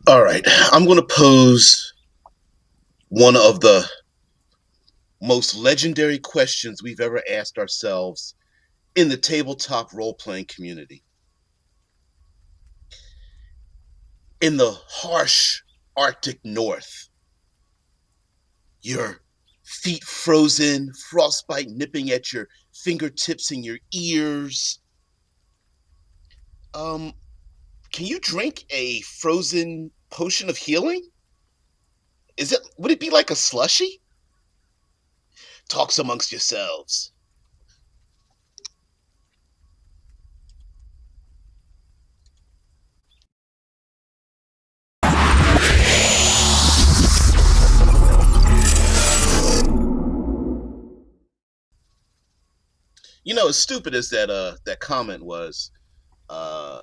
All right, I'm going to pose one of the most legendary questions we've ever asked ourselves in the tabletop role playing community. In the harsh Arctic North, your feet frozen, frostbite nipping at your fingertips and your ears. Um, can you drink a frozen potion of healing? Would it be like a slushy? Talks amongst yourselves. As stupid as that comment was, uh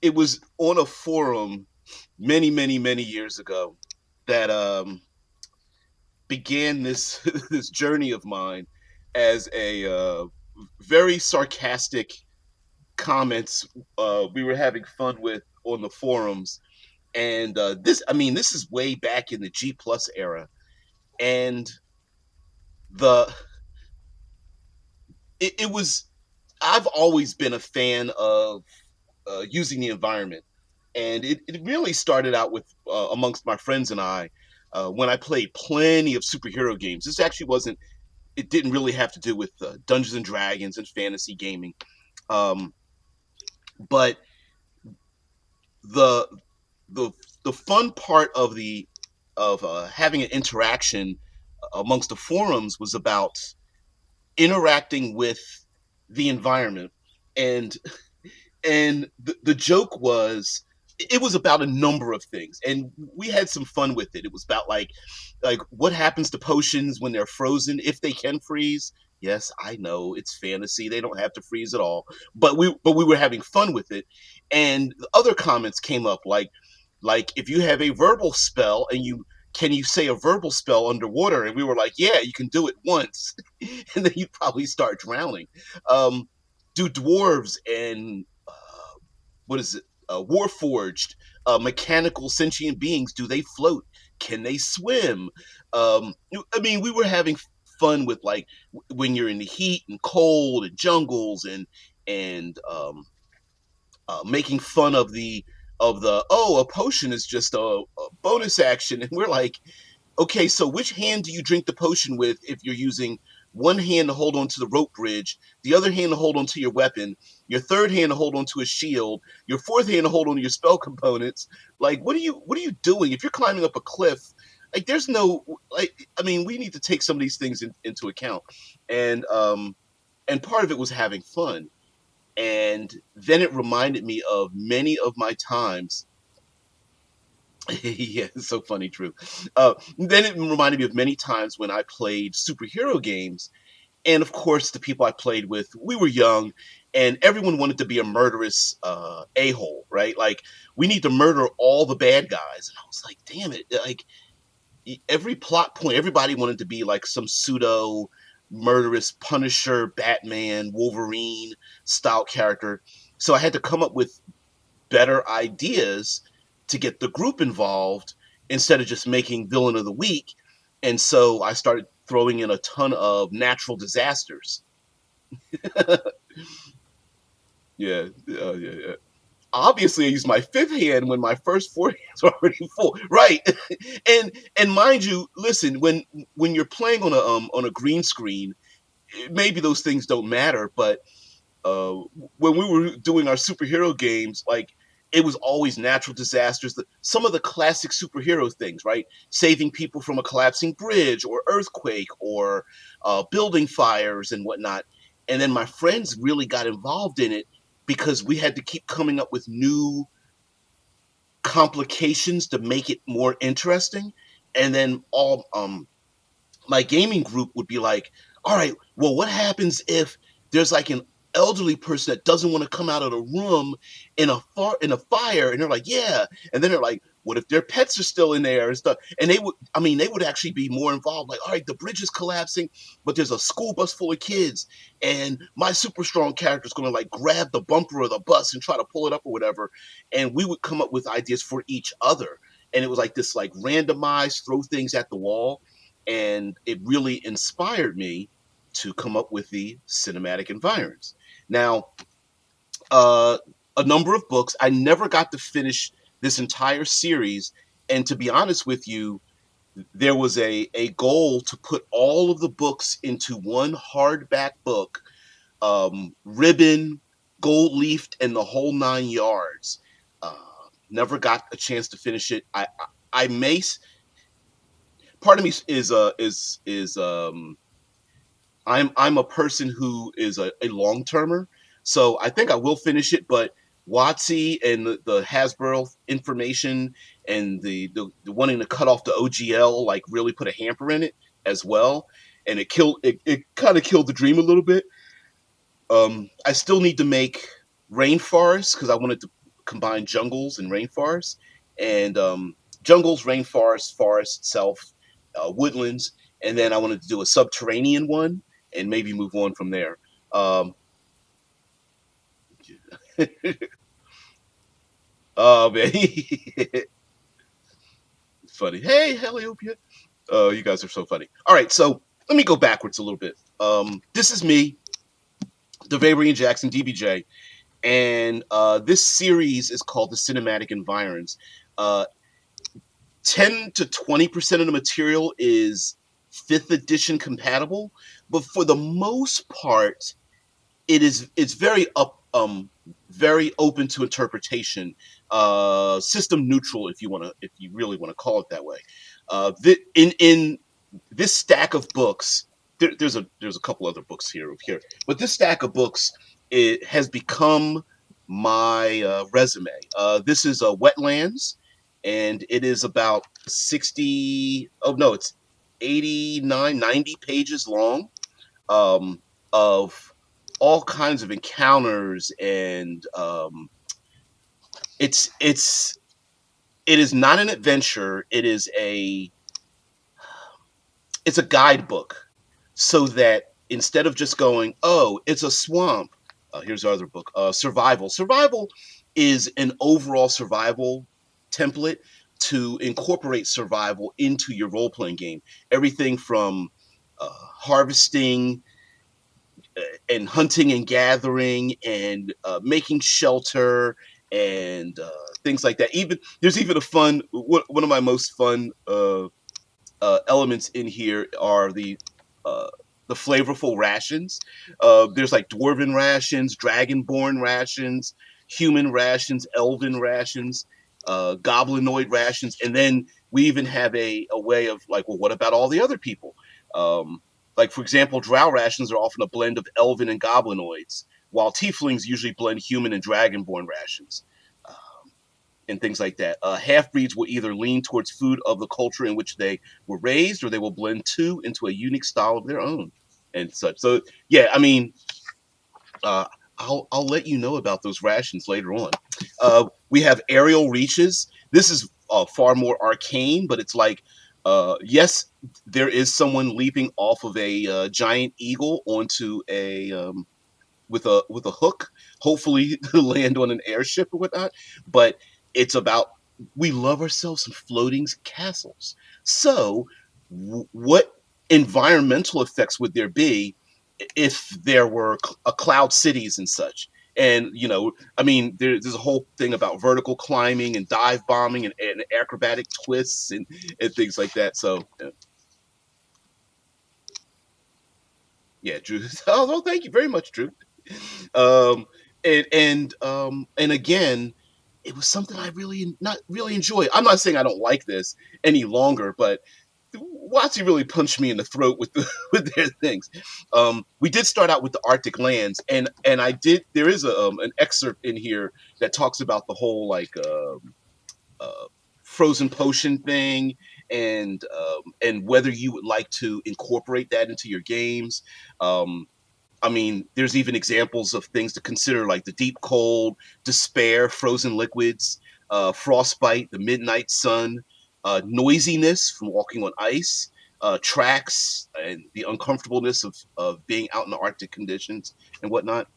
it was on a forum many, many, many years ago that began this this journey of mine as a very sarcastic comments we were having fun with on the forums. And this is way back in the G Plus era, and the it was I've always been a fan of using the environment. And it really started out with amongst my friends and I when I played plenty of superhero games. This actually wasn't, it didn't really have to do with Dungeons and Dragons and fantasy gaming. Um, but the, the, the fun part of having an interaction amongst the forums was about interacting with the environment. And the joke was, it was about a number of things, and we had some fun with it. It was about like what happens to potions when they're frozen, if they can freeze. Yes, I know it's fantasy, they don't have to freeze at all, but we were having fun with it. And other comments came up, like if you have a verbal spell and you say a verbal spell underwater, and we were like, yeah, you can do it once and then you'd probably start drowning. um do dwarves and what is it? Warforged, mechanical sentient beings. Do they float? Can they swim? I mean, we were having fun with like when you're in the heat and cold and jungles and making fun of the a potion is just a bonus action, and we're like, okay, so which hand do you drink the potion with if you're using one hand to hold on to the rope bridge, the other hand to hold on to your weapon, your third hand to hold on to a shield, your fourth hand to hold on to your spell components? Like, what are you doing? If you're climbing up a cliff, like there's no, like, I mean, we need to take some of these things into account. And part of it was having fun. And then it reminded me of many of my times. Yeah, it's so funny, true. Then it reminded me of many times when I played superhero games. And of course, the people I played with, we were young, and everyone wanted to be a murderous a-hole, right? Like, we need to murder all the bad guys. And I was like, damn it. Like, every plot point, everybody wanted to be like some pseudo murderous Punisher, Batman, Wolverine style character. So I had to come up with better ideas to get the group involved instead of just making villain of the week. And so I started throwing in a ton of natural disasters. Yeah. Obviously, I used my fifth hand when my first four hands were already full, right? And mind you, listen, when you're playing on a green screen, maybe those things don't matter, but uh, when we were doing our superhero games, like it was always natural disasters. Some of the classic superhero things, right? Saving people from a collapsing bridge or earthquake or building fires and whatnot. And then my friends really got involved in it because we had to keep coming up with new complications to make it more interesting. And then all my gaming group would be like, all right, well, what happens if there's like an elderly person that doesn't want to come out of the room in a fire? And they're like, yeah. And then they're like, What if their pets are still in there and stuff? And they would actually be more involved. Like, all right, the bridge is collapsing, but there's a school bus full of kids, and my super strong character is going to like grab the bumper of the bus and try to pull it up or whatever. And we would come up with ideas for each other, and it was like this like randomized throw things at the wall, and it really inspired me to come up with the cinematic environs. Now, uh, a number of books. I never got to finish this entire series, and to be honest with you, there was a goal to put all of the books into one hardback book, ribbon, gold leafed, and the whole 9 yards. Uh, Never got a chance to finish it. I may. Part of me is I'm a person who is a long termer, so I think I will finish it. But WotC and the Hasbro information and the wanting to cut off the OGL like really put a hamper in it as well, and it kind of killed the dream a little bit. I still need to make rainforests because I wanted to combine jungles and rainforests, and jungles, rainforests, forest itself, woodlands, and then I wanted to do a subterranean one and maybe move on from there. Um, oh man, it's funny. Hey, Heliopia. Oh, you guys are so funny. All right, so let me go backwards a little bit. This is me, Davae Breon Jaxon, DBJ, and this series is called the Cinematic Environs. Uh, 10 to 20% of the material is fifth edition compatible, but for the most part, it's very open to interpretation, system neutral if you really want to call it that way. In this stack of books, there's a couple other books here, but this stack of books, it has become my resume. This is Wetlands, and it is about 60, oh no, it's 89, 90 pages long, of all kinds of encounters, and it's it is not an adventure. It's a guidebook, so that instead of just going, oh, it's a swamp. Here's our other book, Survival. Survival is an overall survival template to incorporate survival into your role playing game. Everything from harvesting and hunting and gathering and making shelter and things like that. Even there's even a fun one of my most fun elements in here are uh, the flavorful rations. There's like dwarven rations, dragonborn rations, human rations, elven rations, goblinoid rations, and then we even have a way of like, well, what about all the other people? Um, like for example, drow rations are often a blend of elven and goblinoids, while tieflings usually blend human and dragonborn rations. And things like that. Half breeds will either lean towards food of the culture in which they were raised, or they will blend two into a unique style of their own, and such. So, yeah, I mean, uh, I'll let you know about those rations later on. We have aerial reaches. This is far more arcane, but it's like, yes, there is someone leaping off of a giant eagle onto a with a hook, hopefully to land on an airship or whatnot. But it's about, we love ourselves some floating castles. So, what environmental effects would there be if there were cloud cities and such? And I mean, there's a whole thing about vertical climbing and dive bombing and acrobatic twists and things like that. So, yeah, Drew. Oh, well, thank you very much, Drew. um, and again, it was something I really not really enjoy. I'm not saying I don't like this any longer, but WotC really punched me in the throat with with their things. We did start out with the Arctic lands, and I did. There is an excerpt in here that talks about the whole like uh, frozen potion thing, and whether you would like to incorporate that into your games. Um, I mean, there's even examples of things to consider, like the deep cold, despair, frozen liquids. frostbite, the midnight sun, noisiness from walking on ice, tracks, and the uncomfortableness of being out in the Arctic conditions and whatnot.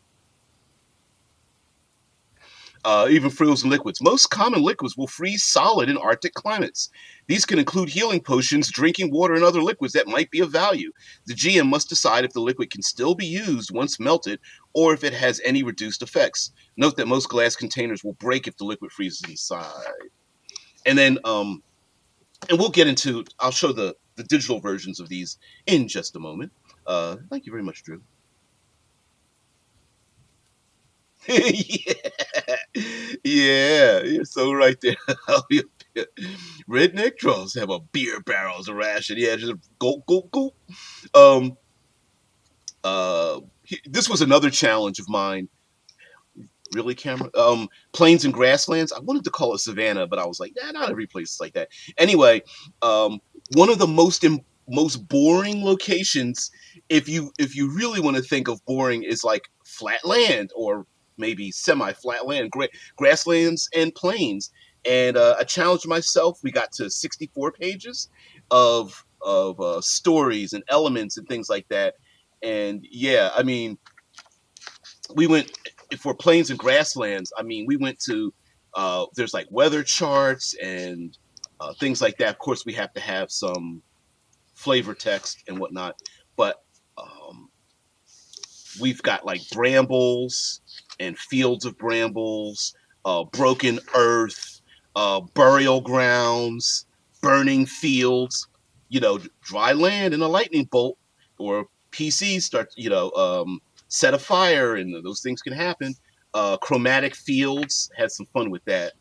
Even frozen liquids. Most common liquids will freeze solid in Arctic climates. These can include healing potions, drinking water, and other liquids that might be of value. The GM must decide if the liquid can still be used once melted or if it has any reduced effects. Note that most glass containers will break if the liquid freezes inside. And then, and we'll get into, I'll show the digital versions of these in just a moment. Thank you very much, Drew. Yeah, yeah, you're so right there. Redneck trolls have a beer barrel as a ration. Yeah, just go, go, go. Um, this was another challenge of mine. Really, camera? Plains and grasslands. I wanted to call it Savannah, but I was like, nah, not every place is like that. Anyway, one of the most boring locations, if you really want to think of boring, is like flat land or maybe semi-flat land, grasslands and plains. And I challenged myself. We got to 64 pages of stories and elements and things like that. And yeah, I mean, we went for plains and grasslands. I mean, we went to there's like weather charts and things like that. Of course, we have to have some flavor text and whatnot, but um, we've got like brambles and fields of brambles, broken earth, burial grounds, burning fields, dry land and a lightning bolt, or PCs start, set a fire, and those things can happen. Chromatic fields, had some fun with that,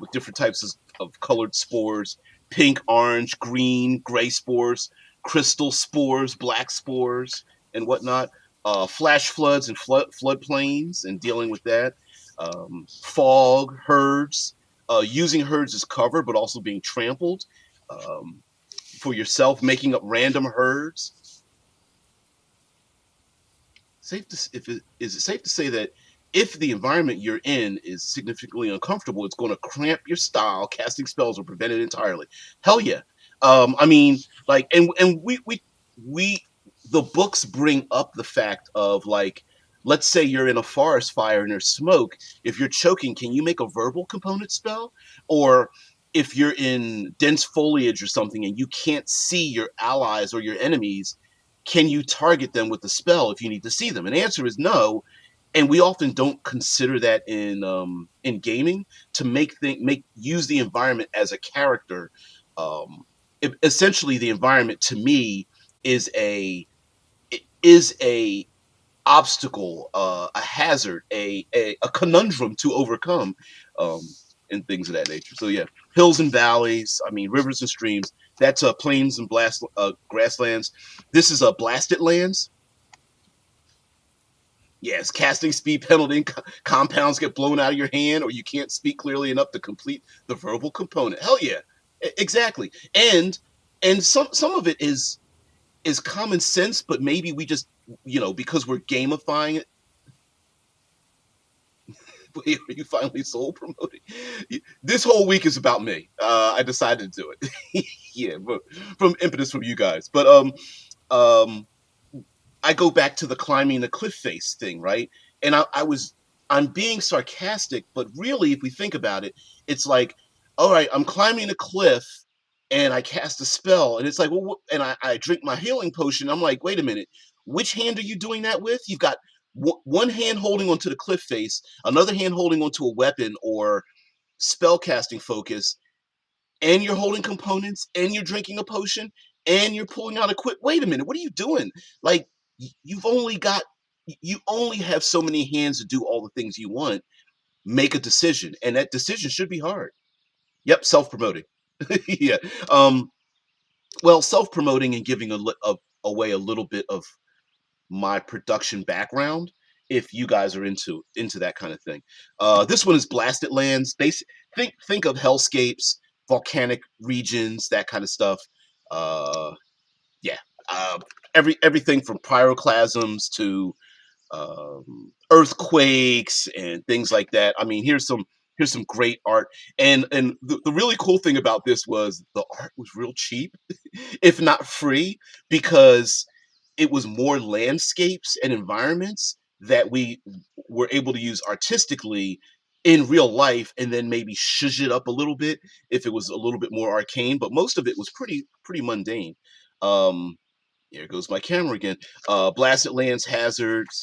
with different types of colored spores: pink, orange, green, gray spores, crystal spores, black spores, and whatnot. Flash floods and floodplains, and dealing with that. Fog, herds, using herds as cover, but also being trampled, um, for yourself, making up random herds. Is it safe to say that if the environment you're in is significantly uncomfortable, it's going to cramp your style, casting spells, or prevent it entirely? Hell yeah. I mean, like, and we the books bring up the fact of, like, let's say you're in a forest fire and there's smoke. If you're choking, can you make a verbal component spell? Or if you're in dense foliage or something and you can't see your allies or your enemies, can you target them with the spell if you need to see them? And the answer is no. And we often don't consider that in gaming, to make use the environment as a character. Essentially, the environment to me is a obstacle, a hazard, a conundrum to overcome, um, and things of that nature. So yeah, hills and valleys. I mean, rivers and streams. That's plains and grasslands. This is blasted lands. Yes, casting speed penalty. Compounds get blown out of your hand, or you can't speak clearly enough to complete the verbal component. Hell yeah, exactly. And some of it is common sense, but maybe we just, because we're gamifying it. Are you finally soul promoting? This whole week is about me. I decided to do it. Yeah, but from impetus from you guys. But um, I go back to the climbing the cliff face thing, right? And I'm being sarcastic, but really, if we think about it, it's like, all right, I'm climbing a cliff, and I cast a spell, and it's like, well, and I drink my healing potion. I'm like, wait a minute, which hand are you doing that with? You've got one hand holding onto the cliff face, another hand holding onto a weapon or spell casting focus, and you're holding components, and you're drinking a potion, and you're pulling out a quick. Wait a minute, what are you doing? Like, you only have so many hands to do all the things you want. Make a decision, and that decision should be hard. Yep, self-promoting. Yeah. Um, well, self-promoting and giving away a little bit of my production background, if you guys are into that kind of thing. This one is blasted lands. Think of hellscapes, volcanic regions, that kind of stuff. Uh, yeah, uh, everything from pyroclasms to earthquakes and things like that. I mean, here's some. Here's some great art. And the really cool thing about this was the art was real cheap, if not free, because it was more landscapes and environments that we were able to use artistically in real life, and then maybe shush it up a little bit if it was a little bit more arcane. But most of it was pretty mundane. Um, here goes my camera again. Blasted lands, hazards.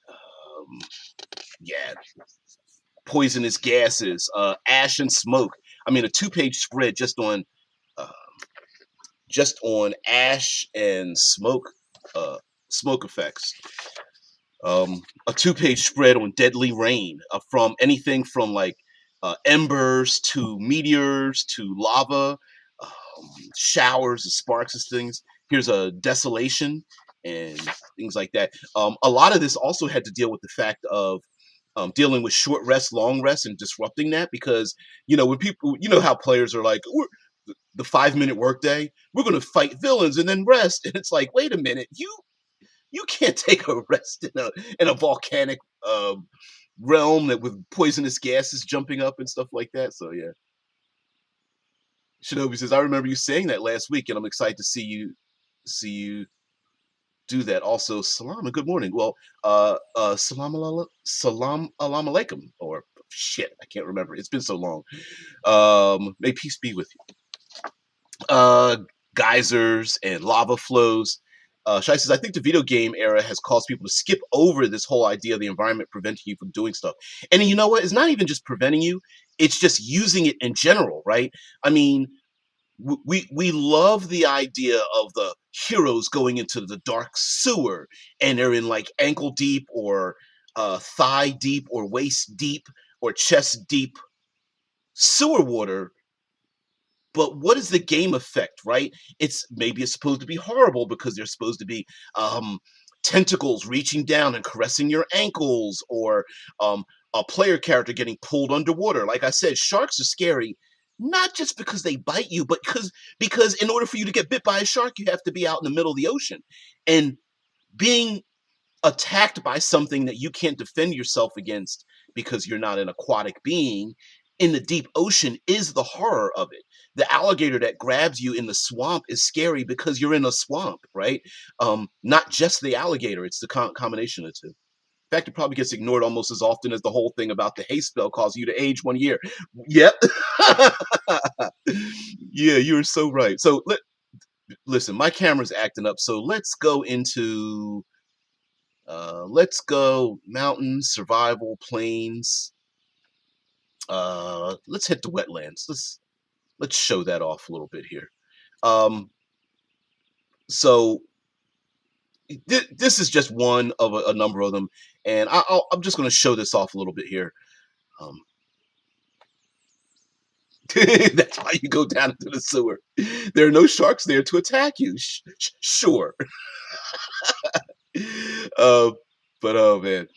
Um, yeah, poisonous gases, ash and smoke. I mean, a two-page spread uh, just on ash and smoke effects. A two-page spread on deadly rain, from anything from like embers to meteors to lava, showers of sparks and things. Here's a desolation and things like that. A lot of this also had to deal with the fact of dealing with short rest, long rest, and disrupting that, because when people, how players are like, the 5 minute workday, we're going to fight villains and then rest, and it's like, wait a minute, you can't take a rest in a volcanic realm that with poisonous gases jumping up and stuff like that. So yeah, Shinobi says, I remember you saying that last week, and I'm excited to see you do that. Also, salam and good morning. Well, salam alam alaikum, or shit, I can't remember. It's been so long. May peace be with you. uh, Geysers and lava flows. Shai says, I think the video game era has caused people to skip over this whole idea of the environment preventing you from doing stuff. And you know what? It's not even just preventing you, it's just using it in general, right? I mean, we love the idea of the heroes going into the dark sewer, and they're in like ankle deep or thigh deep or waist deep or chest deep sewer water. But what is the game effect, right? Maybe it's supposed to be horrible because there's supposed to be um, tentacles reaching down and caressing your ankles, or um, a player character getting pulled underwater. Like I said, sharks are scary, not just because they bite you, but because in order for you to get bit by a shark, you have to be out in the middle of the ocean, and being attacked by something that you can't defend yourself against because you're not an aquatic being in the deep ocean is the horror of it. The alligator that grabs you in the swamp is scary because you're in a swamp, right? Not just the alligator, it's the combination of the two. In fact, it probably gets ignored almost as often as the whole thing about the haste spell causing you to age 1 year. Yep. Yeah, you're so right. So listen, my camera's acting up, so let's go mountains, survival, plains. Let's hit the wetlands. Let's show that off a little bit here. Um, so this is just one of a number of them, and I'm just going to show this off a little bit here. Um, that's why you go down into the sewer. There are no sharks there to attack you. Sure. uh, but oh man.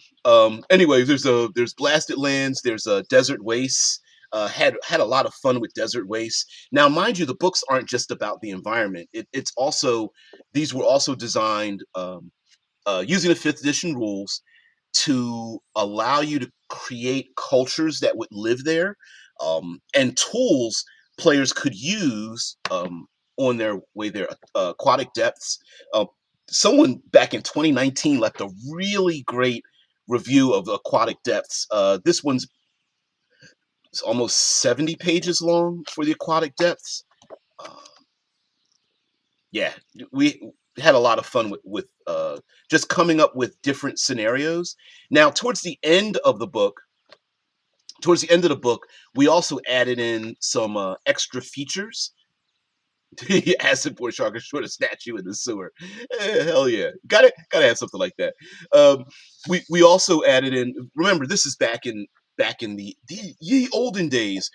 Anyways, there's blasted lands. There's a desert wastes. Had a lot of fun with desert wastes. Now, mind you, the books aren't just about the environment. It's also these were also designed using the fifth edition rules to allow you to create cultures that would live there, and tools players could use on their way there. Aquatic depths. Uh, Someone back in 2019 left a really great review of the aquatic depths. This one's almost 70 pages long for the aquatic depths. Uh, yeah, we had a lot of fun with just coming up with different scenarios. Now, towards the end of the book, we also added in some extra features. Acid poor shark is sure to snatch you in the sewer. Hell yeah, gotta have something like that. We also added in. Remember, this is back in the ye olden days.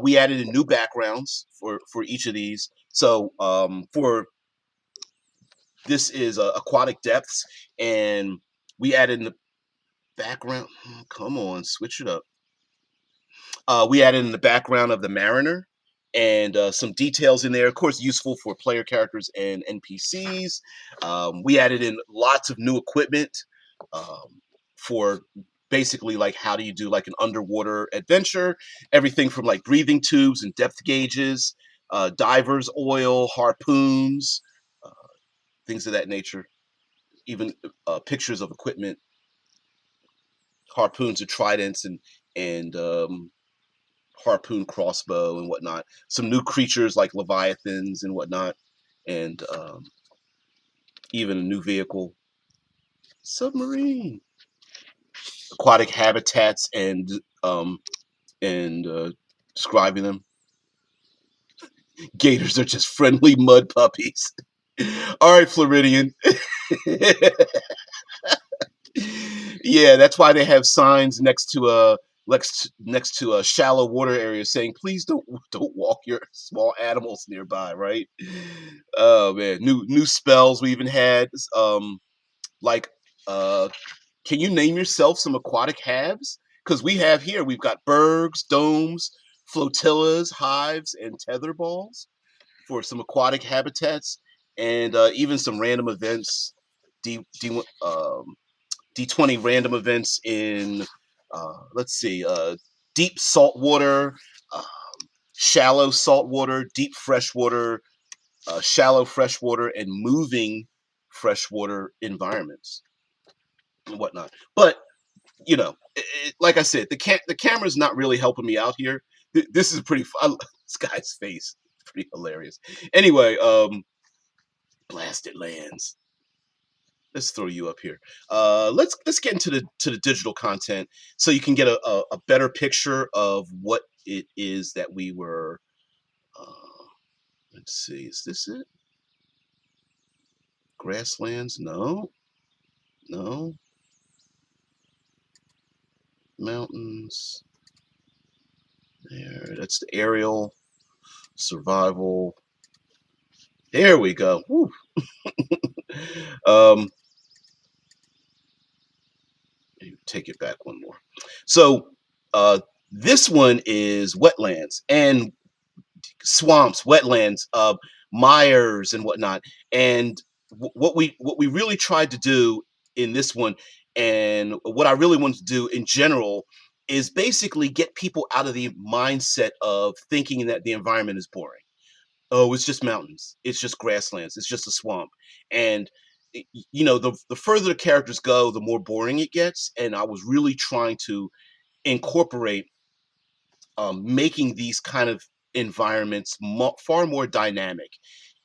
We added in new backgrounds for each of these. So for this is aquatic depths, and we added in the background. Come on, switch it up. We added in the background of the mariner and some details in there, of course, useful for player characters and NPCs. We added in lots of new equipment for basically like how do you do like an underwater adventure, everything from like breathing tubes and depth gauges, divers oil, harpoons, uh, things of that nature, even pictures of equipment, harpoons or tridents, and harpoon crossbow and whatnot, some new creatures like leviathans and whatnot, and even a new vehicle, submarine, aquatic habitats, and describing them. Gators are just friendly mud puppies. All right, Floridian. Yeah, that's why they have signs next to a shallow water area saying, "Please don't walk your small animals nearby." Right? Oh man, new spells we even had. Like, uh, can you name yourself some aquatic halves? Because we have here, we've got bergs, domes, flotillas, hives, and tether balls for some aquatic habitats, and even some random events. D, D, D20 random events in, let's see, deep salt water, uh, shallow salt water, deep freshwater, shallow freshwater, and moving freshwater environments and whatnot. But like I said, the camera's not really helping me out here. This is pretty fun. This guy's face, pretty hilarious. Anyway, blasted lands. Let's throw you up here. Let's get into the digital content so you can get a better picture of what it is that we were. Uh, let's see, is this it? Grasslands? No, no. Mountains. There, that's the aerial survival. There we go. Woo. um, take it back one more. So uh, this one is wetlands and swamps, wetlands, mires and whatnot. And what we really tried to do in this one, and what I really wanted to do in general, is basically get people out of the mindset of thinking that the environment is boring. Oh, it's just mountains. It's just grasslands. It's just a swamp. And the further the characters go, the more boring it gets. And I was really trying to incorporate making these kind of environments far more dynamic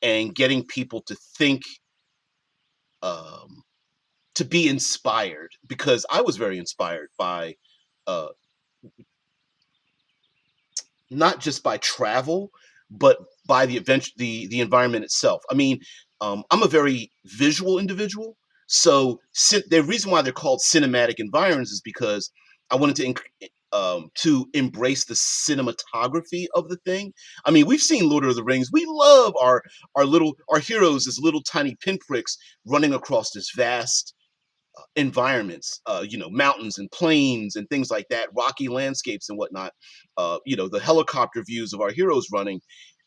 and getting people to think, um, to be inspired, because I was very inspired by uh, not just by travel, but by the adventure, the environment itself. I mean, I'm a very visual individual, so the reason why they're called cinematic environs is because I wanted to embrace the cinematography of the thing. I mean, we've seen Lord of the Rings. We love our heroes as little tiny pinpricks running across this vast environments, mountains and plains and things like that, rocky landscapes and whatnot. The helicopter views of our heroes running,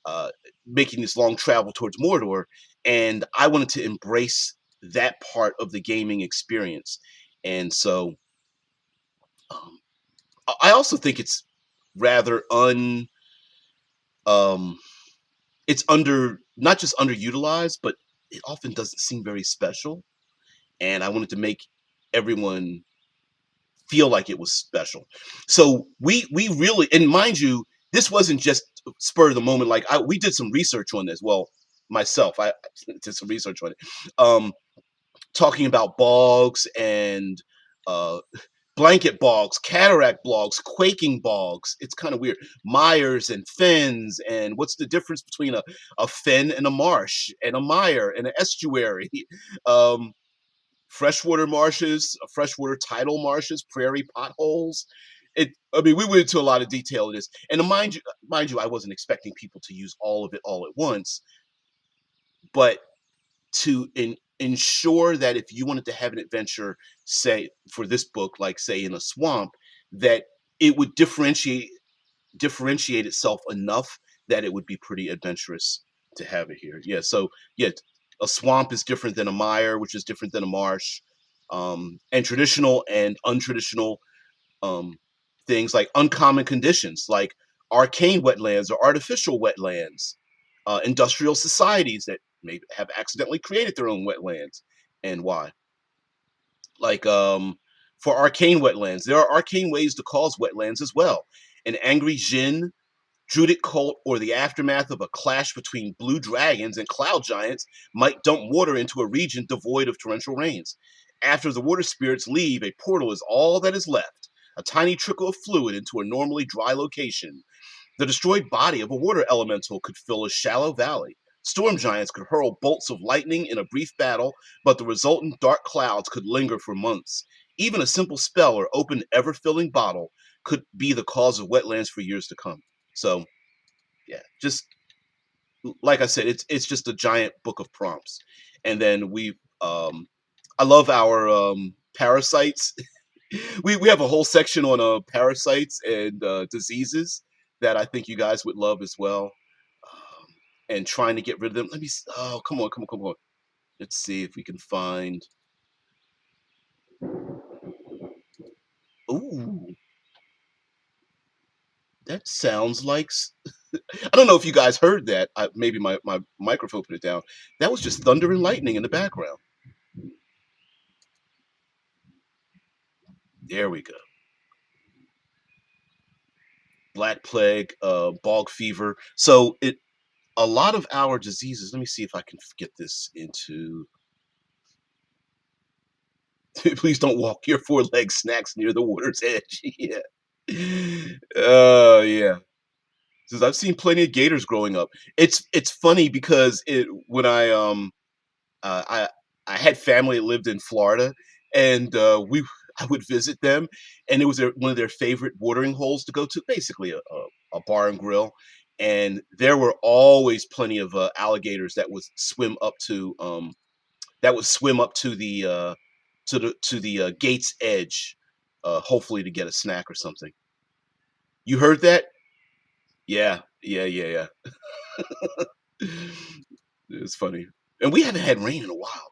uh, making this long travel towards Mordor. And I wanted to embrace that part of the gaming experience. And so um, I also think it's rather um, it's not just underutilized, but it often doesn't seem very special. And I wanted to make everyone feel like it was special. So we really, and mind you, this wasn't just spur of the moment. Like we did some research on this. Well, myself, I did some research on it, um, talking about bogs and uh, blanket bogs, cataract bogs, quaking bogs. It's kind of weird. Mires and fens, and what's the difference between a fen and a marsh, and a mire and an estuary? Um, Freshwater marshes, freshwater tidal marshes, prairie potholes. I mean, we went into a lot of detail in this, and mind you, I wasn't expecting people to use all of it all at once, but to ensure that if you wanted to have an adventure, say for this book, like say in a swamp, that it would differentiate itself enough that it would be pretty adventurous to have it here. Yeah, so yeah, a swamp is different than a mire, which is different than a marsh. and traditional and untraditional um, things like uncommon conditions, like arcane wetlands or artificial wetlands, industrial societies that may have accidentally created their own wetlands, and why. Like for arcane wetlands, there are arcane ways to cause wetlands as well. An angry Jinn, Druidic cult, or the aftermath of a clash between blue dragons and cloud giants might dump water into a region devoid of torrential rains. After the water spirits leave, a portal is all that is left, a tiny trickle of fluid into a normally dry location. The destroyed body of a water elemental could fill a shallow valley. Storm giants could hurl bolts of lightning in a brief battle, but the resultant dark clouds could linger for months. Even a simple spell or open, ever filling bottle could be the cause of wetlands for years to come. So, yeah, just like I said, it's just a giant book of prompts. And then I love our parasites. We have a whole section on parasites and diseases that I think you guys would love as well. And trying to get rid of them. Oh, come on, come on, come on. Let's see if we can find. Ooh, that sounds like. I don't know if you guys heard that. Maybe my microphone put it down. That was just thunder and lightning in the background. There we go. Black plague, bog fever. So a lot of our diseases. Let me see if I can get this into. Please don't walk your four-legged snacks near the water's edge. Yeah. Oh yeah. Says I've seen plenty of gators growing up. It's funny because it when uh, I I had family that lived in Florida, and we I would visit them, and it was one of their favorite watering holes to go to, basically a bar and grill, and there were always plenty of alligators that would swim up to the gate's edge, hopefully to get a snack or something. You heard that? Yeah, yeah, yeah, yeah. It's funny. And we haven't had rain in a while.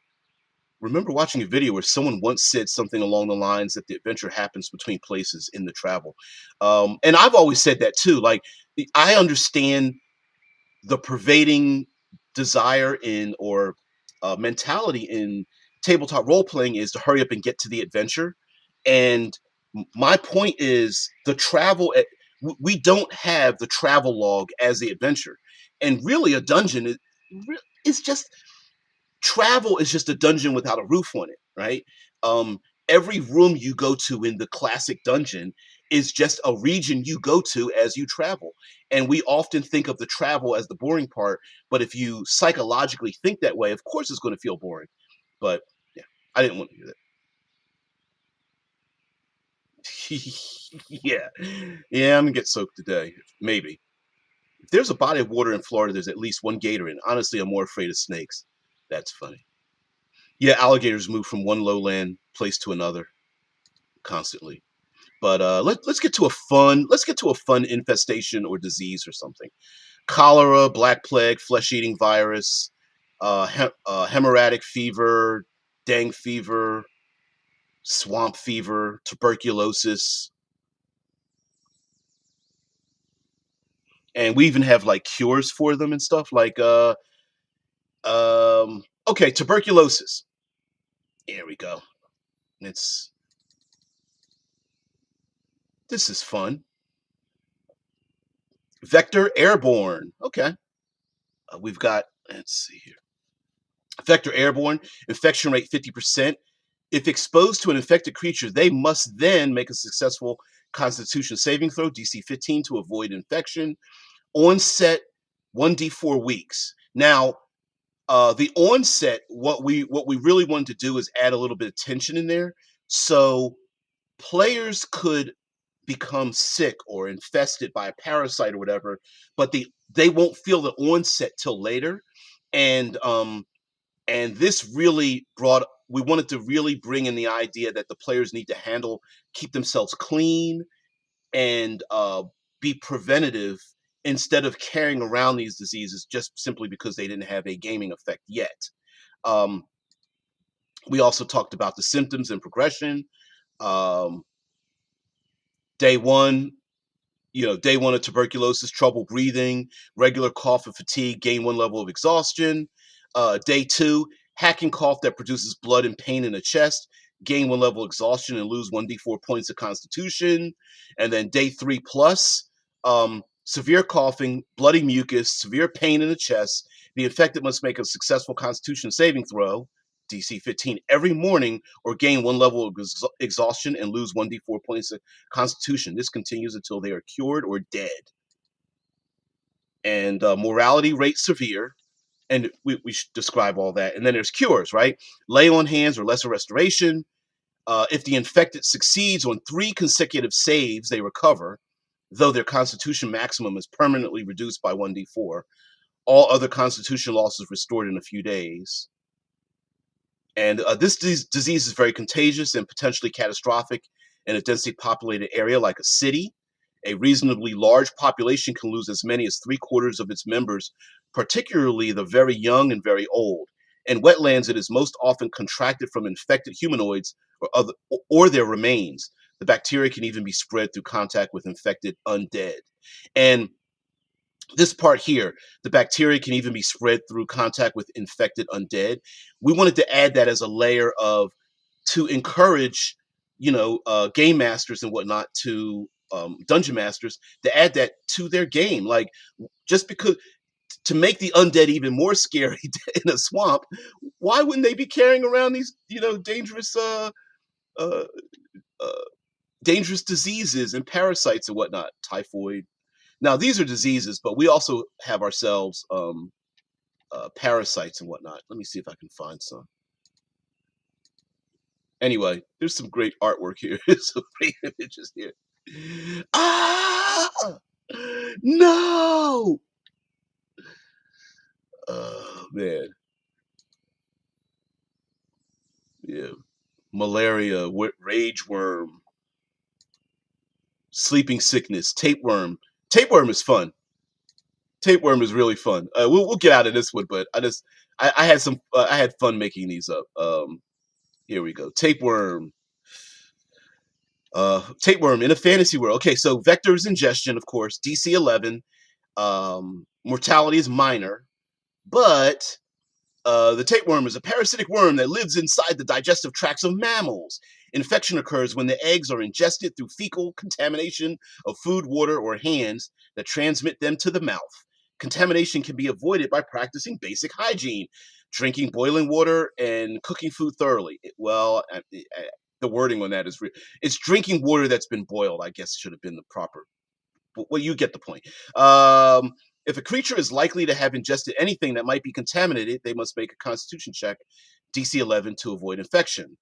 Remember watching a video where someone once said something along the lines that the adventure happens between places in the travel. And I've always said that too. Like, I understand the pervading desire in or mentality in tabletop role playing is to hurry up and get to the adventure. And my point is the we don't have the travel log as the adventure, and really a dungeon is just travel is just a dungeon without a roof on it, right? Um, every room you go to in the classic dungeon is just a region you go to as you travel. And we often think of the travel as the boring part, but if you psychologically think that way, of course it's going to feel boring. But yeah, I didn't want to do that. Yeah. Yeah, I'm gonna get soaked today. Maybe. If there's a body of water in Florida, there's at least one gator in. Honestly, I'm more afraid of snakes. That's funny. Yeah, alligators move from one lowland place to another constantly. But let's get to a fun infestation or disease or something. Cholera, black plague, flesh-eating virus, hemorrhagic fever, dengue fever, swamp fever, tuberculosis, and we even have like cures for them and stuff like okay, tuberculosis. Here we go. It's This is fun. Vector airborne. Okay. We've got, let's see here. Vector airborne, infection rate 50%. If exposed to an infected creature, they must then make a successful Constitution saving throw, DC 15, to avoid infection. Onset 1d4 weeks. Now, the onset, what we really wanted to do is add a little bit of tension in there, so players could become sick or infested by a parasite or whatever, but they won't feel the onset till later, and this really brought we wanted to really bring in the idea that the players need to keep themselves clean and be preventative instead of carrying around these diseases just simply because they didn't have a gaming effect yet. Um, We also talked about the symptoms and progression. Um, day one, day one of tuberculosis, trouble breathing, regular cough and fatigue, gain one level of exhaustion. Day two, hacking cough that produces blood and pain in the chest, gain one level of exhaustion and lose 1d4 points of constitution. And then day three plus, severe coughing, bloody mucus, severe pain in the chest. The infected must make a successful constitution saving throw, DC 15, every morning or gain one level of exhaustion and lose 1d4 points of constitution. This continues until they are cured or dead. And morality rate severe. And we should describe all that. And then there's cures, right? Lay on hands or lesser restoration. If the infected succeeds on 3 consecutive saves, they recover, though their constitution maximum is permanently reduced by 1d4. All other constitution losses restored in a few days. And this disease is very contagious and potentially catastrophic in a densely populated area like a city. A reasonably large population can lose as many as 3/4 of its members, particularly the very young and very old. In wetlands, it is most often contracted from infected humanoids or their remains. The bacteria can even be spread through contact with infected undead. And this part here, the bacteria can even be spread through contact with infected undead. We wanted to add that as a layer of to encourage, game masters and whatnot to dungeon masters to add that to their game. Like just because to make the undead even more scary in a swamp, why wouldn't they be carrying around these, dangerous, uh, uh, dangerous diseases and parasites and whatnot, typhoid. Now, these are diseases, but we also have ourselves parasites and whatnot. Let me see if I can find some. Anyway, there's some great artwork here. Some great images here. Ah! No! Oh, man. Yeah. Malaria, rage worm, sleeping sickness, tapeworm. Tapeworm is fun. Tapeworm is really fun. We'll get out of this one, but I had some I had fun making these up. Here we go. Tapeworm. Tapeworm in a fantasy world. Okay, so vector is ingestion, of course. DC 11. Mortality is minor, but the tapeworm is a parasitic worm that lives inside the digestive tracts of mammals. Infection occurs when the eggs are ingested through fecal contamination of food, water, or hands that transmit them to the mouth. Contamination can be avoided by practicing basic hygiene, drinking boiling water, and cooking food thoroughly. The wording on that is it's drinking water that's been boiled, I guess should have been the proper. Well, you get the point. If a creature is likely to have ingested anything that might be contaminated, they must make a constitution check, DC 11, to avoid infection.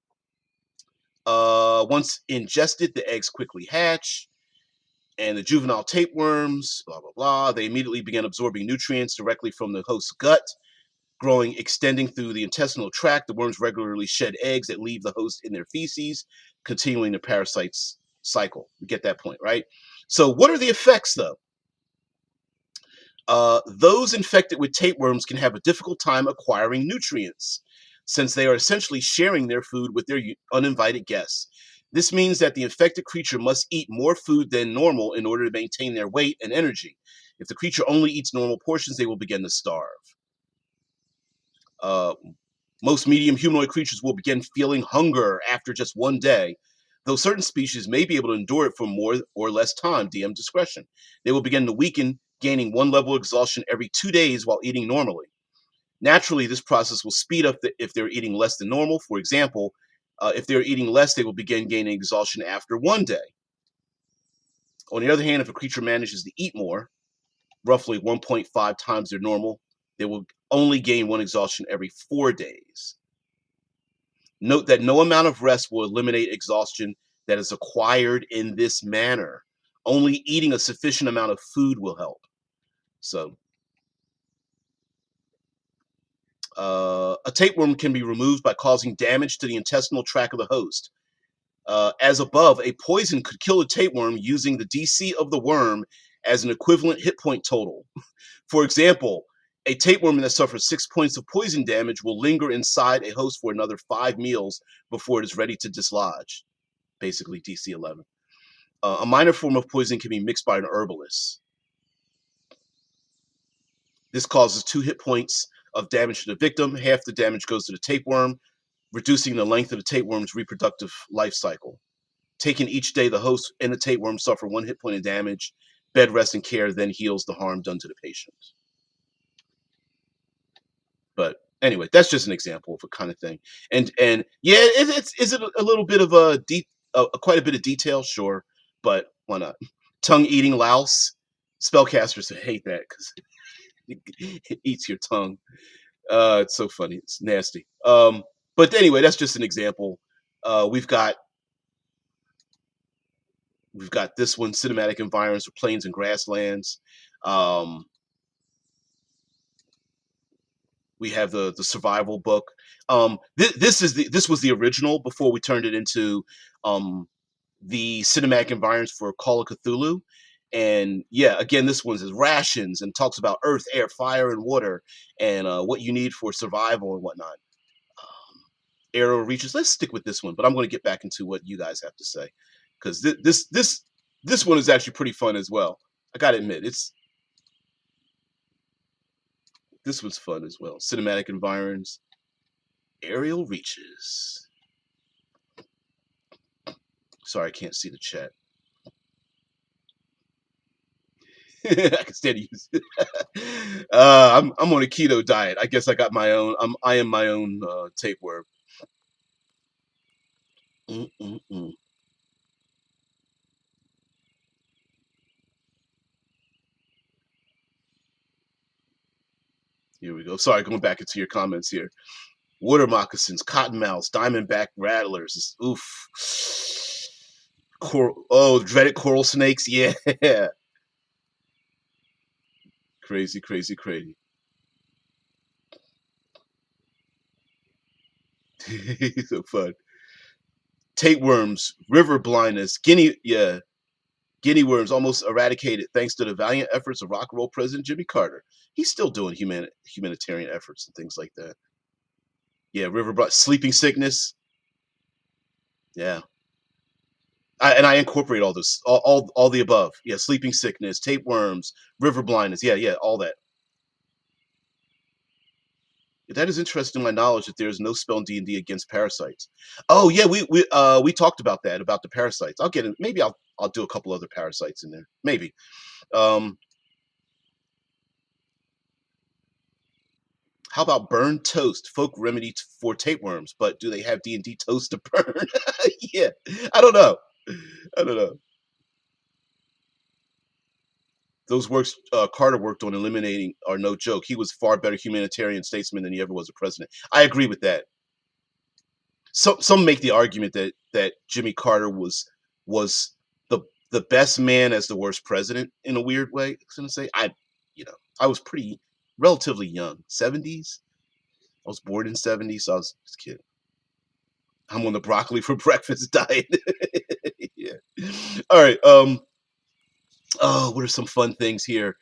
Once ingested, the eggs quickly hatch, and the juvenile tapeworms, blah, blah, blah, they immediately begin absorbing nutrients directly from the host's gut, extending through the intestinal tract. The worms regularly shed eggs that leave the host in their feces, continuing the parasite's cycle. You get that point, right? So what are the effects, though? Those infected with tapeworms can have a difficult time acquiring nutrients, since they are essentially sharing their food with their uninvited guests. This means that the infected creature must eat more food than normal in order to maintain their weight and energy. If the creature only eats normal portions, they will begin to starve. Uh, Most medium humanoid creatures will begin feeling hunger after just one day, though certain species may be able to endure it for more or less time, DM discretion. They will begin to weaken, gaining one level of exhaustion every 2 days while eating normally. Naturally, this process will speed up if they're eating less than normal. For example, if they're eating less, they will begin gaining exhaustion after 1 day. On the other hand, if a creature manages to eat more, roughly 1.5 times their normal, they will only gain one exhaustion every 4 days. Note that no amount of rest will eliminate exhaustion that is acquired in this manner. Only eating a sufficient amount of food will help. So, a tapeworm can be removed by causing damage to the intestinal tract of the host. As above, a poison could kill a tapeworm using the DC of the worm as an equivalent hit point total. For example, A tapeworm that suffers 6 points of poison damage will linger inside a host for another 5 meals before it is ready to dislodge. Basically, DC 11. A minor form of poison can be mixed by an herbalist. This causes 2 hit points of damage to the victim. Half the damage goes to the tapeworm, reducing the length of the tapeworm's reproductive life cycle. Taken each day, the host and the tapeworm suffer 1 hit point of damage. Bed rest and care then heals the harm done to the patient. But anyway, that's just an example of a kind of thing. And yeah, it's is it a little bit of quite a bit of detail, sure, but why not? Tongue eating louse. Spellcasters hate that because it eats your tongue. It's so funny. It's nasty. But anyway, that's just an example. Uh, we've got we've got this one: cinematic environs for plains and grasslands. Um, we have the survival book. This was the original before we turned it into the cinematic environs for Call of Cthulhu. And yeah, again, this one's is rations and talks about earth, air, fire, and water, and what you need for survival and whatnot. Arrow reaches. Let's stick with this one, but I'm going to get back into what you guys have to say because this one is actually pretty fun as well. I got to admit, it's this one's fun as well. Cinematic environs, aerial reaches. Sorry, I can't see the chat. I can stand to use it. I'm on a keto diet. I guess I got my own. I am my own tapeworm. Mm-mm-mm. Here we go. Sorry, going back into your comments here. Water moccasins, cottonmouths, diamondback rattlers. Oof. Dreaded coral snakes. Yeah. Crazy, crazy, crazy. So fun. Tapeworms, river blindness, guinea worms almost eradicated thanks to the valiant efforts of rock and roll President Jimmy Carter. He's still doing humanitarian efforts and things like that. Yeah, sleeping sickness. Yeah, and I incorporate all this, all the above. Yeah, sleeping sickness, tapeworms, river blindness. Yeah, yeah, all that. That is interesting. My knowledge that there is no spell in D&D against parasites. Oh yeah, we talked about that about the parasites. I'll get it. Maybe I'll do a couple other parasites in there. Maybe. Um, how about burned toast, folk remedy for tapeworms? But do they have D&D toast to burn? Yeah, I don't know. I don't know. Those works Carter worked on eliminating are no joke. He was far better humanitarian statesman than he ever was a president. I agree with that. Some make the argument that Jimmy Carter was the best man as the worst president in a weird way. I was gonna say I was pretty relatively young, 70s. I was born in 70s, so I was a kid. I'm on the broccoli for breakfast diet. Yeah. All right. Oh, what are some fun things here?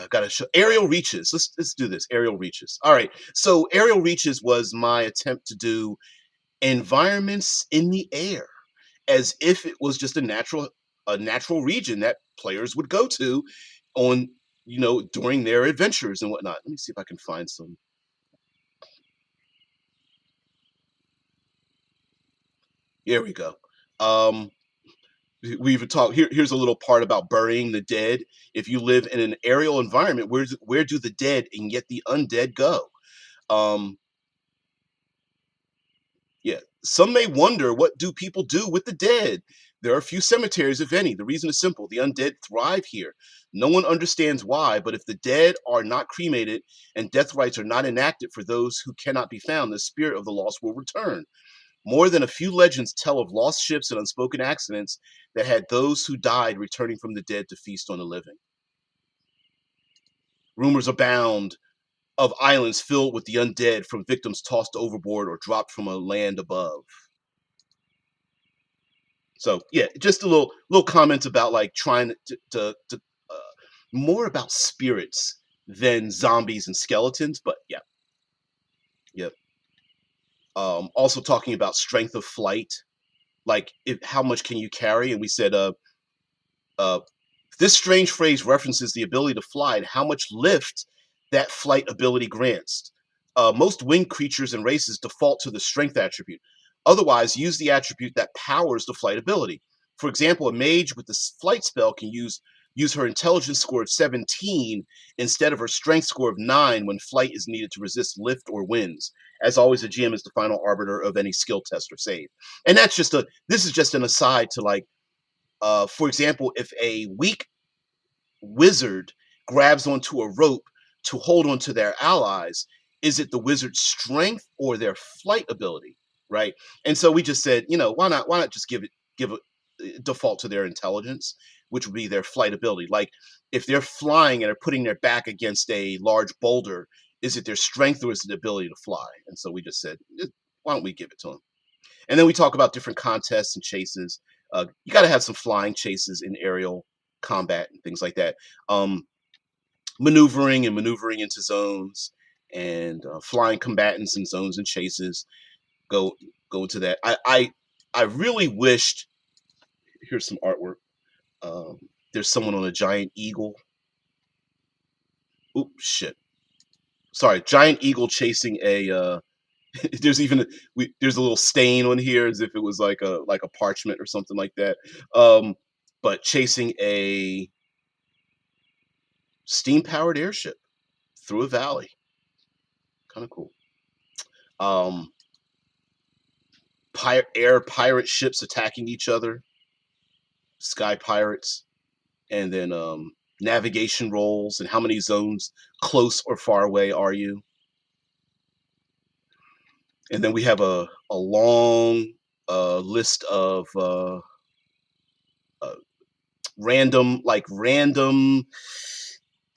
Got to show aerial reaches. Let's do this. Aerial reaches. All right. So aerial reaches was my attempt to do environments in the air as if it was just a natural region that players would go to on during their adventures and whatnot. Let me see if I can find some. Here we go. Um, we even talk here's a little part about burying the dead. If you live in an aerial environment, where do the dead and yet the undead go? um yeah, some may wonder, what do people do with the dead? There are few cemeteries, if any. The reason is simple: the undead thrive here. No one understands why, but if the dead are not cremated and death rites are not enacted for those who cannot be found, the spirit of the lost will return. More than a few legends tell of lost ships and unspoken accidents that had those who died returning from the dead to feast on the living. Rumors abound of islands filled with the undead from victims tossed overboard or dropped from a land above. So yeah, just a little comment about like trying to more about spirits than zombies and skeletons. But yeah, yep. Also talking about strength of flight, like how much can you carry? And we said, uh, this strange phrase references the ability to fly and how much lift that flight ability grants. Most winged creatures and races default to the strength attribute. Otherwise, use the attribute that powers the flight ability. For example, a mage with the flight spell can use her intelligence score of 17 instead of her strength score of 9 when flight is needed to resist lift or winds. As always, the GM is the final arbiter of any skill test or save. And this is just an aside to, like, for example, if a weak wizard grabs onto a rope to hold onto their allies, is it the wizard's strength or their flight ability, right? And so we just said, why not just give it default to their intelligence, which would be their flight ability. Like, if they're flying and are putting their back against a large boulder, is it their strength or is it the ability to fly? And so we just said, why don't we give it to them? And then we talk about different contests and chases. You got to have some flying chases in aerial combat and things like that. Um, maneuvering into zones, and flying combatants in zones and chases. Go go into that. I really wished. Here's some artwork. There's someone on a giant eagle. Oops, shit. Sorry, giant eagle chasing a. There's even there's a little stain on here as if it was like a parchment or something like that. But chasing a steam powered airship through a valley, kind of cool. Um, air pirate ships attacking each other, sky pirates, and then navigation rolls and how many zones close or far away are you. And then we have a long list of uh, random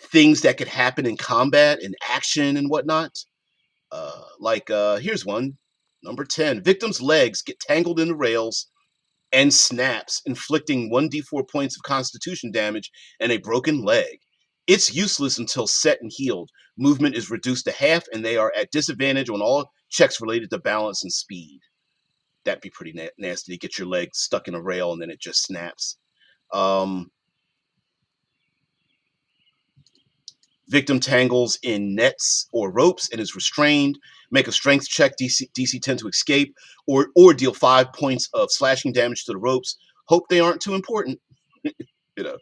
things that could happen in combat and action and whatnot. Here's one. Number 10. Victim's legs get tangled in the rails and snaps, inflicting 1d4 points of constitution damage and a broken leg. It's useless until set and healed. Movement is reduced to half, and they are at disadvantage on all checks related to balance and speed. That'd be pretty nasty to get your leg stuck in a rail and then it just snaps. Victim tangles in nets or ropes and is restrained. Make a strength check, DC 10 to escape, or deal 5 points of slashing damage to the ropes. Hope they aren't too important. you know,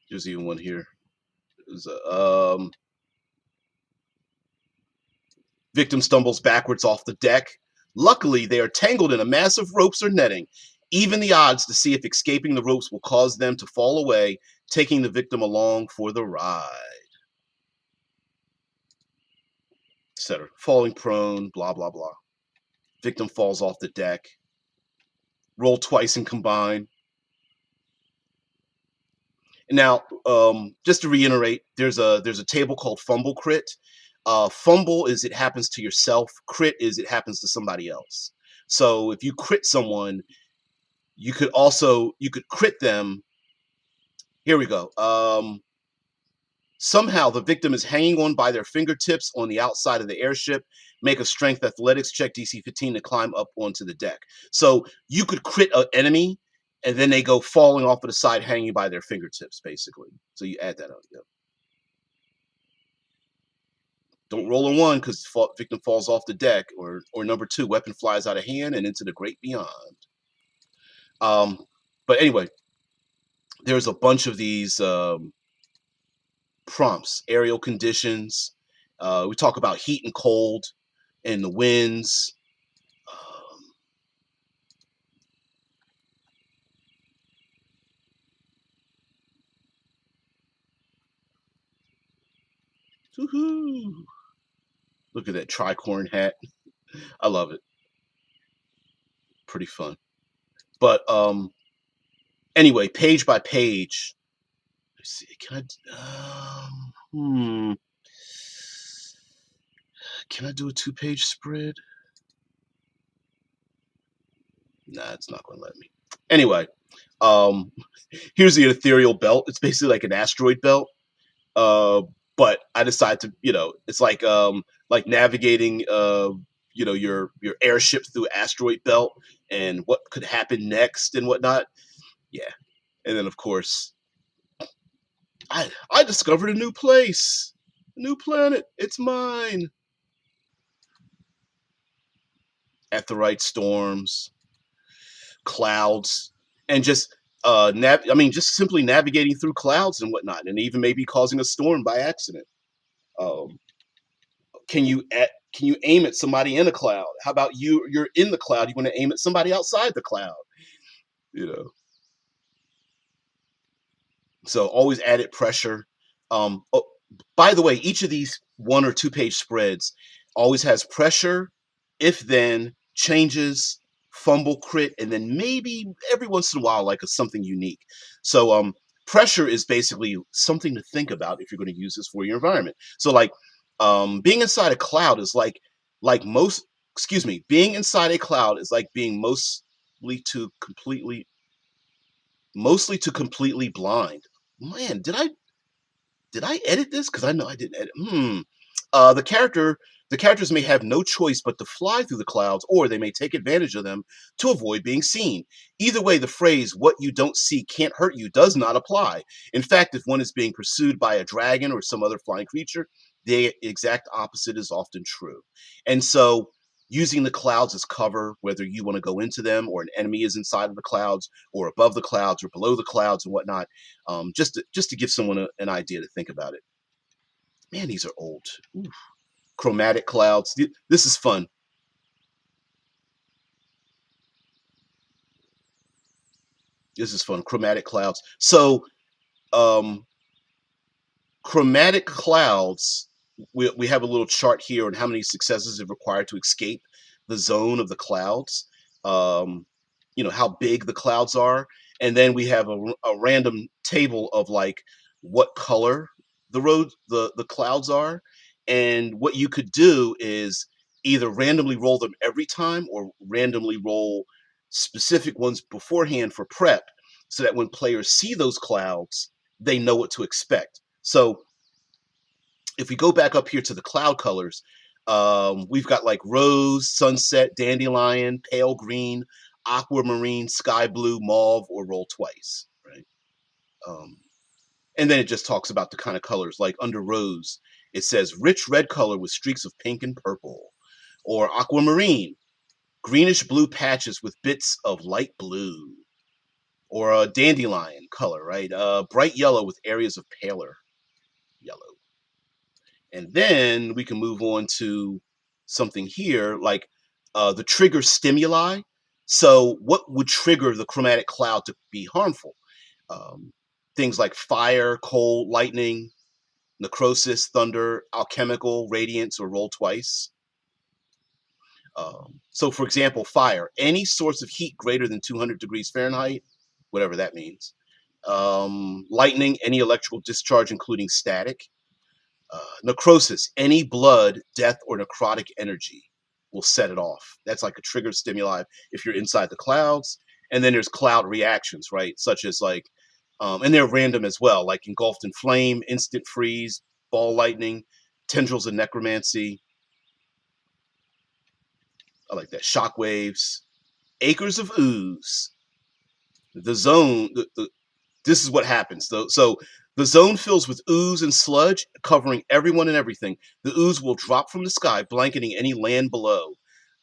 there's even one here. Victim stumbles backwards off the deck. Luckily, they are tangled in a mass of ropes or netting. Even the odds to see if escaping the ropes will cause them to fall away, taking the victim along for the ride, etc. Falling prone, blah, blah, blah. Victim falls off the deck. Roll twice and combine. Now, just to reiterate, there's a table called fumble crit. Fumble is it happens to yourself. Crit is it happens to somebody else. So if you crit someone, you could crit them. Here we go. Somehow the victim is hanging on by their fingertips on the outside of the airship. Make a strength athletics check, DC 15, to climb up onto the deck. So you could crit an enemy, and then they go falling off of the side, hanging by their fingertips, basically. So you add that up. Yep. Don't roll a 1 because victim falls off the deck, or number 2, weapon flies out of hand and into the great beyond. But anyway, there's a bunch of these prompts, aerial conditions. We talk about heat and cold and the winds. Woohoo! Look at that tricorn hat. I love it. Pretty fun. But anyway, page by page. Let's see. Can I do a 2-page spread? Nah, it's not going to let me. Anyway, um, here's the ethereal belt. It's basically like an asteroid belt. Uh, but I decided to, it's like navigating, your airship through asteroid belt and what could happen next and whatnot. Yeah, and then of course I discovered a new place, a new planet. It's mine. At the right storms, clouds, and just just simply navigating through clouds and whatnot, and even maybe causing a storm by accident. Um, can you aim at somebody in a cloud? How about you're in the cloud, you want to aim at somebody outside the cloud, you know? So always added pressure. Oh, by the way, each of these 1 or 2 page spreads always has pressure, if then, changes, fumble crit, and then maybe every once in a while like a something unique. So pressure is basically something to think about if you're going to use this for your environment. So like being inside a cloud is like most excuse me, being inside a cloud is like being to completely mostly to completely blind. Man, did I edit this? Because I know I didn't edit. Uh, the character the characters may have no choice but to fly through the clouds, or they may take advantage of them to avoid being seen. Either way, the phrase "what you don't see can't hurt you" does not apply. In fact, if one is being pursued by a dragon or some other flying creature, the exact opposite is often true. And so using the clouds as cover, whether you want to go into them or an enemy is inside of the clouds or above the clouds or below the clouds and whatnot, just to give someone an idea to think about it. Man, these are old. Ooh. Chromatic clouds. This is fun. This is fun. Chromatic clouds. So, um, chromatic clouds, we have a little chart here on how many successes it required to escape the zone of the clouds. Um, how big the clouds are, and then we have a random table of like what color the clouds are, and what you could do is either randomly roll them every time or randomly roll specific ones beforehand for prep, so that when players see those clouds, they know what to expect. So if we go back up here to the cloud colors, we've got like rose, sunset, dandelion, pale green, aquamarine, sky blue, mauve, or roll twice, right? Um, and then it just talks about the kind of colors, like under rose, it says rich red color with streaks of pink and purple, or aquamarine, greenish blue patches with bits of light blue, or a dandelion color, right? Bright yellow with areas of paler yellow. And then we can move on to something here like the trigger stimuli. So, what would trigger the chromatic cloud to be harmful? Um, Things like fire, cold, lightning, necrosis, thunder, alchemical, radiance, or roll twice. So, for example, fire, any source of heat greater than 200 degrees Fahrenheit, whatever that means. Lightning, any electrical discharge, including static. Necrosis, any blood, death, or necrotic energy will set it off. That's like a trigger stimuli if you're inside the clouds. And then there's cloud reactions, right? Such as like, and they're random as well, like engulfed in flame, instant freeze, ball lightning, tendrils of necromancy. I like that. Shockwaves, acres of ooze. The zone, this is what happens. So the zone fills with ooze and sludge, covering everyone and everything. The ooze will drop from the sky, blanketing any land below.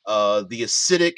Uh, the acidic,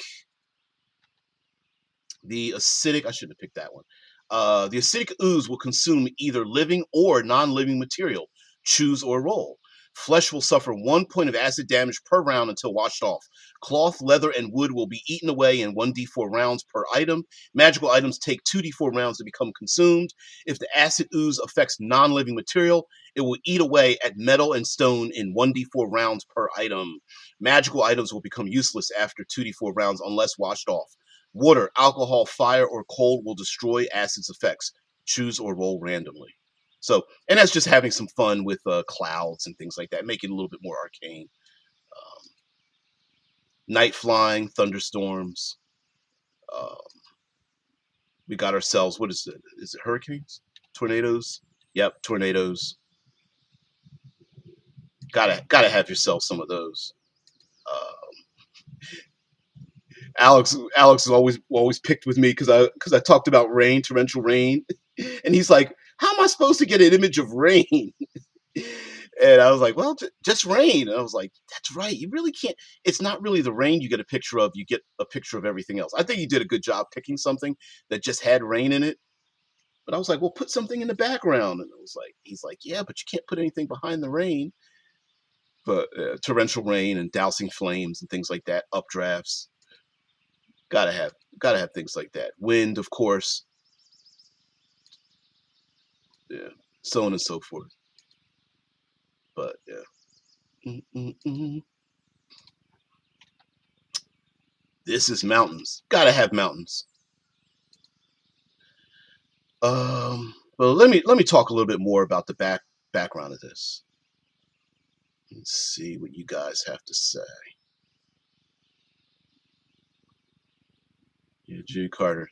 I should have picked that one. The acidic ooze will consume either living or non-living material. Choose or roll. Flesh will suffer 1 point of acid damage per round until washed off. Cloth, leather, and wood will be eaten away in 1d4 rounds per item. Magical items take 2d4 rounds to become consumed. If the acid ooze affects non-living material, it will eat away at metal and stone in 1d4 rounds per item. Magical items will become useless after 2d4 rounds unless washed off. Water, alcohol, fire, or cold will destroy acid's effects. Choose or roll randomly. So, and that's just having some fun with clouds and things like that, making it a little bit more arcane. Um, Night flying, thunderstorms. Uh, We got ourselves, what is it? Is it hurricanes? Tornadoes? Yep, tornadoes. Gotta have yourself some of those. Uh, Alex is always picked with me because I talked about rain, torrential rain, and he's like, "How am I supposed to get an image of rain?" And I was like, "Well, just rain." And I was like, "That's right. You really can't. It's not really the rain you get a picture of. You get a picture of everything else." I think he did a good job picking something that just had rain in it. But I was like, "Well, put something in the background." And I was like, he's like, "Yeah, but you can't put anything behind the rain." But torrential rain and dousing flames and things like that, updrafts. Gotta have things like that. Wind, of course. Yeah, so on and so forth. But yeah. Mm-mm-mm. This is mountains. Gotta have mountains. Well, let me talk a little bit more about the background of this. Let's see what you guys have to say. Yeah, Jimmy Carter.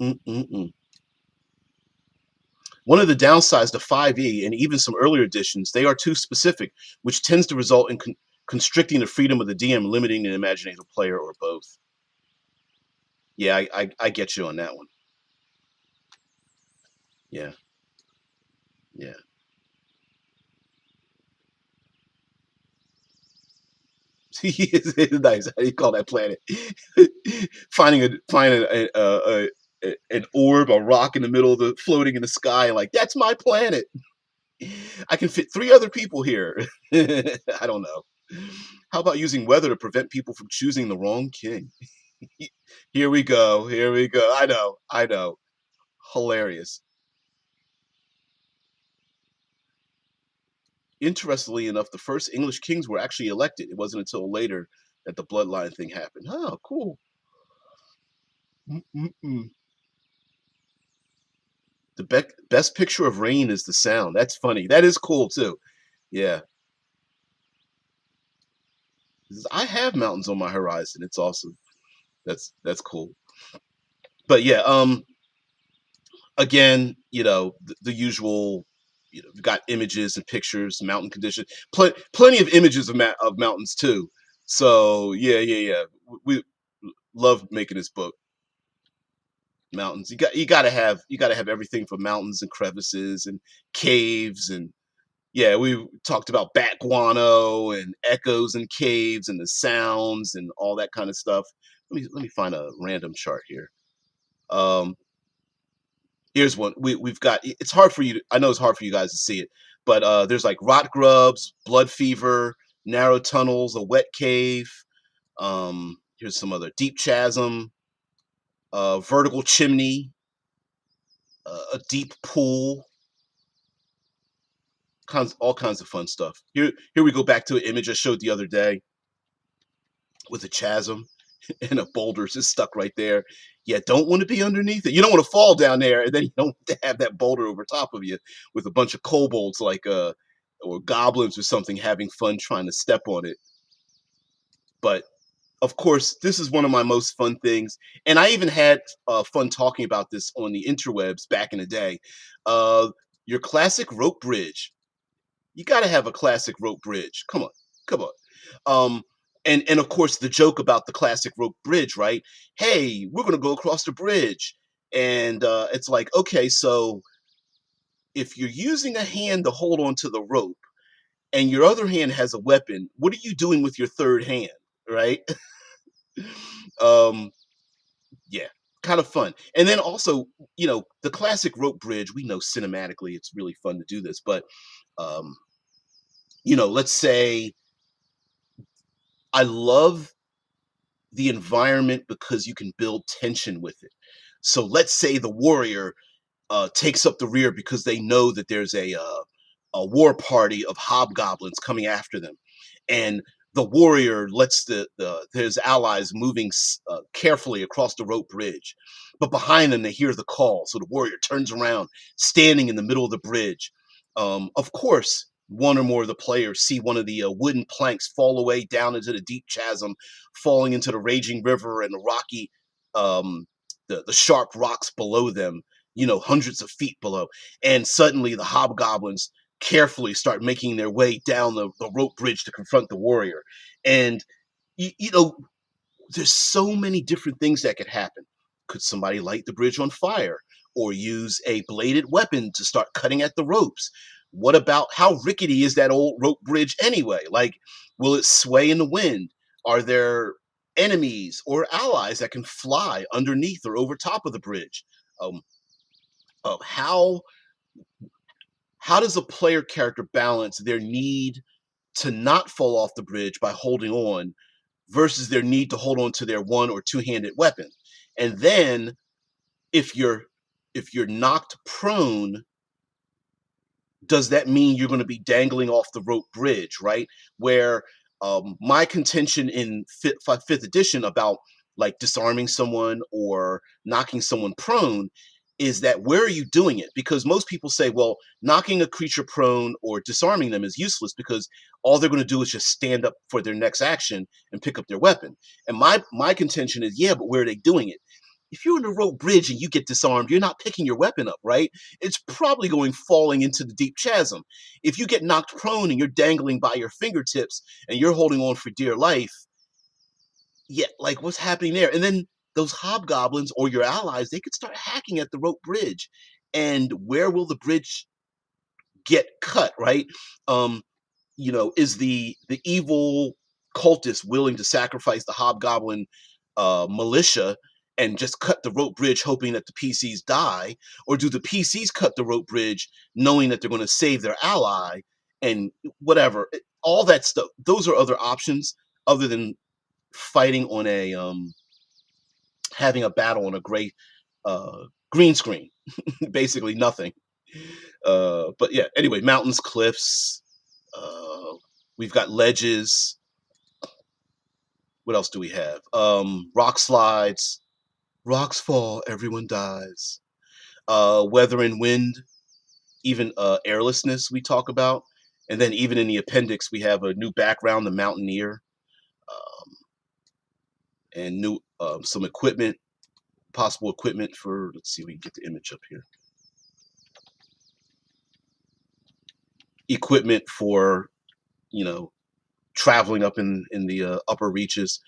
Mm-mm-mm. One of the downsides to 5e and even some earlier editions, they are too specific, which tends to result in constricting the freedom of the DM, limiting the imagination of the player, or both. Yeah, I get you on that one. Yeah, yeah. Nice. How do you call that planet? Finding an orb, a rock in the middle of the floating in the sky, and like that's my planet. I can fit 3 other people here. I don't know. How about using weather to prevent people from choosing the wrong king? Here we go. Here we go. I know. I know. Hilarious. Interestingly enough, the first English kings were actually elected. It wasn't until later that the bloodline thing happened. Oh, cool. Mm-mm-mm. The best picture of rain is the sound. That's funny. That is cool too. Yeah. I have mountains on my horizon. It's awesome. That's cool. But yeah, again, the usual, we've got images and pictures, mountain condition, plenty of images of mountains too. So yeah, yeah, yeah. We love making this book. Mountains. You gotta have everything from mountains and crevices and caves and yeah, we talked about bat guano and echoes and caves and the sounds and all that kind of stuff. Let me find a random chart here. Um, Here's one. We've got. It's hard for you. I know it's hard for you guys to see it, but there's like rot grubs, blood fever, narrow tunnels, a wet cave. Here's some other deep chasm, vertical chimney, a deep pool, all kinds of fun stuff. Here we go back to an image I showed the other day with a chasm and a boulder just stuck right there. You don't want to be underneath it. You don't want to fall down there, and then you don't want to have that boulder over top of you with a bunch of kobolds like or goblins or something having fun trying to step on it. But of course, this is one of my most fun things, and I even had fun talking about this on the interwebs back in the day. Uh, your classic rope bridge. You got to have a classic rope bridge. Come on, come on. Um, and of course the joke about the classic rope bridge, right? Hey, we're gonna go across the bridge, and it's like, okay, so if you're using a hand to hold onto the rope, and your other hand has a weapon, what are you doing with your third hand, right? um, yeah, kind of fun. And then also, the classic rope bridge. We know cinematically, it's really fun to do this, but um, let's say I love the environment because you can build tension with it. So let's say the warrior takes up the rear because they know that there's a war party of hobgoblins coming after them, and the warrior lets his allies moving carefully across the rope bridge, but behind them they hear the call. So the warrior turns around, standing in the middle of the bridge. Of course, one or more of the players see one of the wooden planks fall away down into the deep chasm, falling into the raging river and the rocky, um, the sharp rocks below them, hundreds of feet below. And suddenly the hobgoblins carefully start making their way down the rope bridge to confront the warrior. And, you know, there's so many different things that could happen. Could somebody light the bridge on fire or use a bladed weapon to start cutting at the ropes? What about how rickety is that old rope bridge anyway? Like, will it sway in the wind? Are there enemies or allies that can fly underneath or over top of the bridge? Um, of how does a player character balance their need to not fall off the bridge by holding on versus their need to hold on to their one or two-handed weapon? And then if you're knocked prone, does that mean you're going to be dangling off the rope bridge, right? Where my contention in fifth edition about like disarming someone or knocking someone prone is that where are you doing it? Because most people say, well, knocking a creature prone or disarming them is useless because all they're going to do is just stand up for their next action and pick up their weapon. And my contention is, yeah, but where are they doing it? If you're in a rope bridge and you get disarmed, you're not picking your weapon up, right? It's probably going falling into the deep chasm. If you get knocked prone and you're dangling by your fingertips and you're holding on for dear life, yeah, like what's happening there? And then those hobgoblins or your allies, they could start hacking at the rope bridge. And where will the bridge get cut, right? Um, is the evil cultist willing to sacrifice the hobgoblin militia and just cut the rope bridge hoping that the PCs die? Or do the PCs cut the rope bridge knowing that they're going to save their ally and whatever? All that stuff. Those are other options other than fighting on a having a battle on a great green screen. Basically nothing. But yeah, anyway, mountains, cliffs, we've got ledges. What else do we have? Rock slides. Rocks fall, everyone dies. Weather and wind, even airlessness we talk about. And then even in the appendix, we have a new background, the Mountaineer, um, and new some equipment, possible equipment for, let's see, we can get the image up here. Equipment for, you know, traveling up in the upper reaches.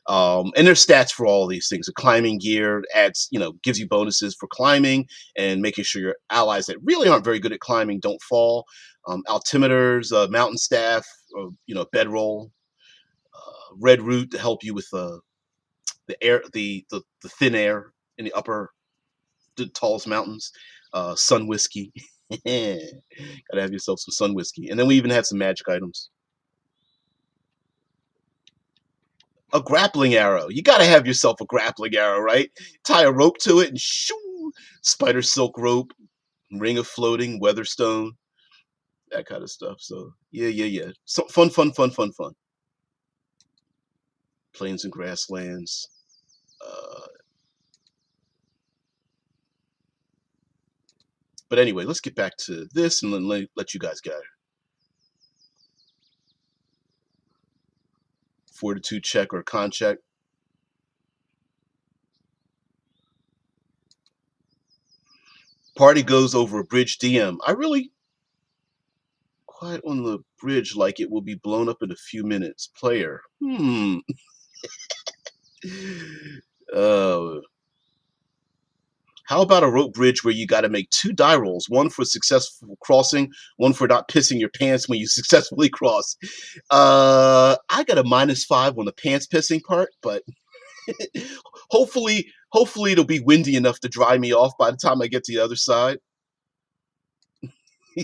And there's stats for all these things. The climbing gear adds, gives you bonuses for climbing and making sure your allies that really aren't very good at climbing don't fall. Altimeters, mountain staff, bedroll, red root to help you with the air, the thin air in the upper, the tallest mountains. Sun whiskey. Gotta have yourself some sun whiskey. And then we even have some magic items. A grappling arrow. You got to have yourself a grappling arrow, right? Tie a rope to it and shoo, spider silk rope, ring of floating, weatherstone, that kind of stuff. So yeah. So fun. Plains and grasslands. Uh, but anyway, let's get back to this and then let you guys go. Fortitude check or con check. Party goes over a bridge DM. I really quiet on the bridge like it will be blown up in a few minutes. Player. Uh, how about a rope bridge where you got to make two die rolls, one for successful crossing, one for not pissing your pants when you successfully cross? I got a -5 on the pants pissing part, but hopefully it'll be windy enough to dry me off by the time I get to the other side.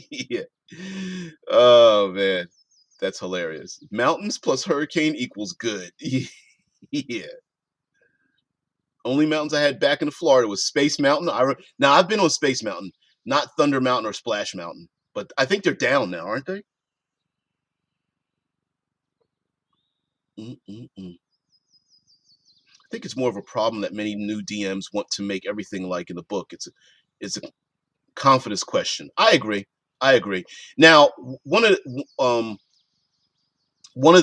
Yeah. Oh man, that's hilarious. Mountains plus hurricane equals good. Yeah. Only mountains I had back in Florida was Space Mountain. Now I've been on Space Mountain, not Thunder Mountain or Splash Mountain, but I think they're down now, aren't they? Mm-mm-mm. I think it's more of a problem that many new DMs want to make everything like in the book. It's a confidence question. I agree. I agree. Now, one of the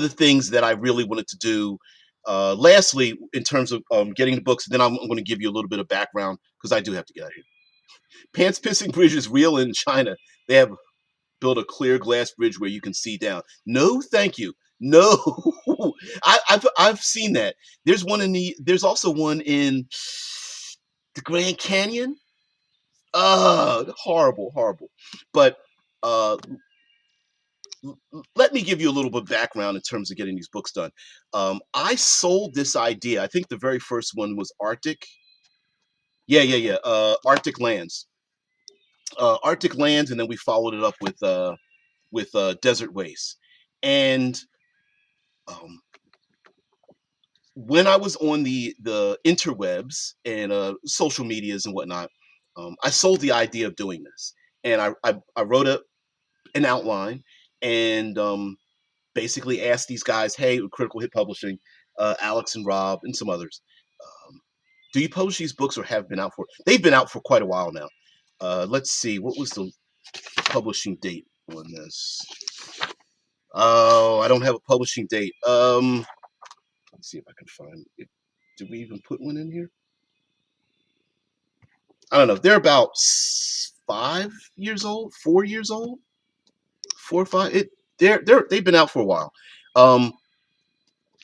things that I really wanted to do, lastly, in terms of getting the books, then I'm going to give you a little bit of background because I do have to get out of here. Pants Pissing Bridge is real in China. They have built a clear glass bridge where you can see down. No, thank you. No, I've seen that. There's also one in the Grand Canyon. Horrible, horrible. But uh, let me give you a little bit of background in terms of getting these books done. I sold this idea. I think the very first one was Arctic. Yeah, yeah, yeah. Arctic Lands. Arctic Lands, and then we followed it up with Desert Waste. And um, when I was on the interwebs and social medias and whatnot, I sold the idea of doing this, and I wrote an outline and basically asked these guys, "Hey, Critical Hit Publishing, Alex and Rob and some others, um, do you publish these books or have been out for? They've been out for quite a while now. Let's see, what was the publishing date on this? Oh, I don't have a publishing date. Let's see if I can find it. Did we even put one in here? I don't know. They're about 5 years old, 4 years old, 4 or 5. They've been out for a while. Um,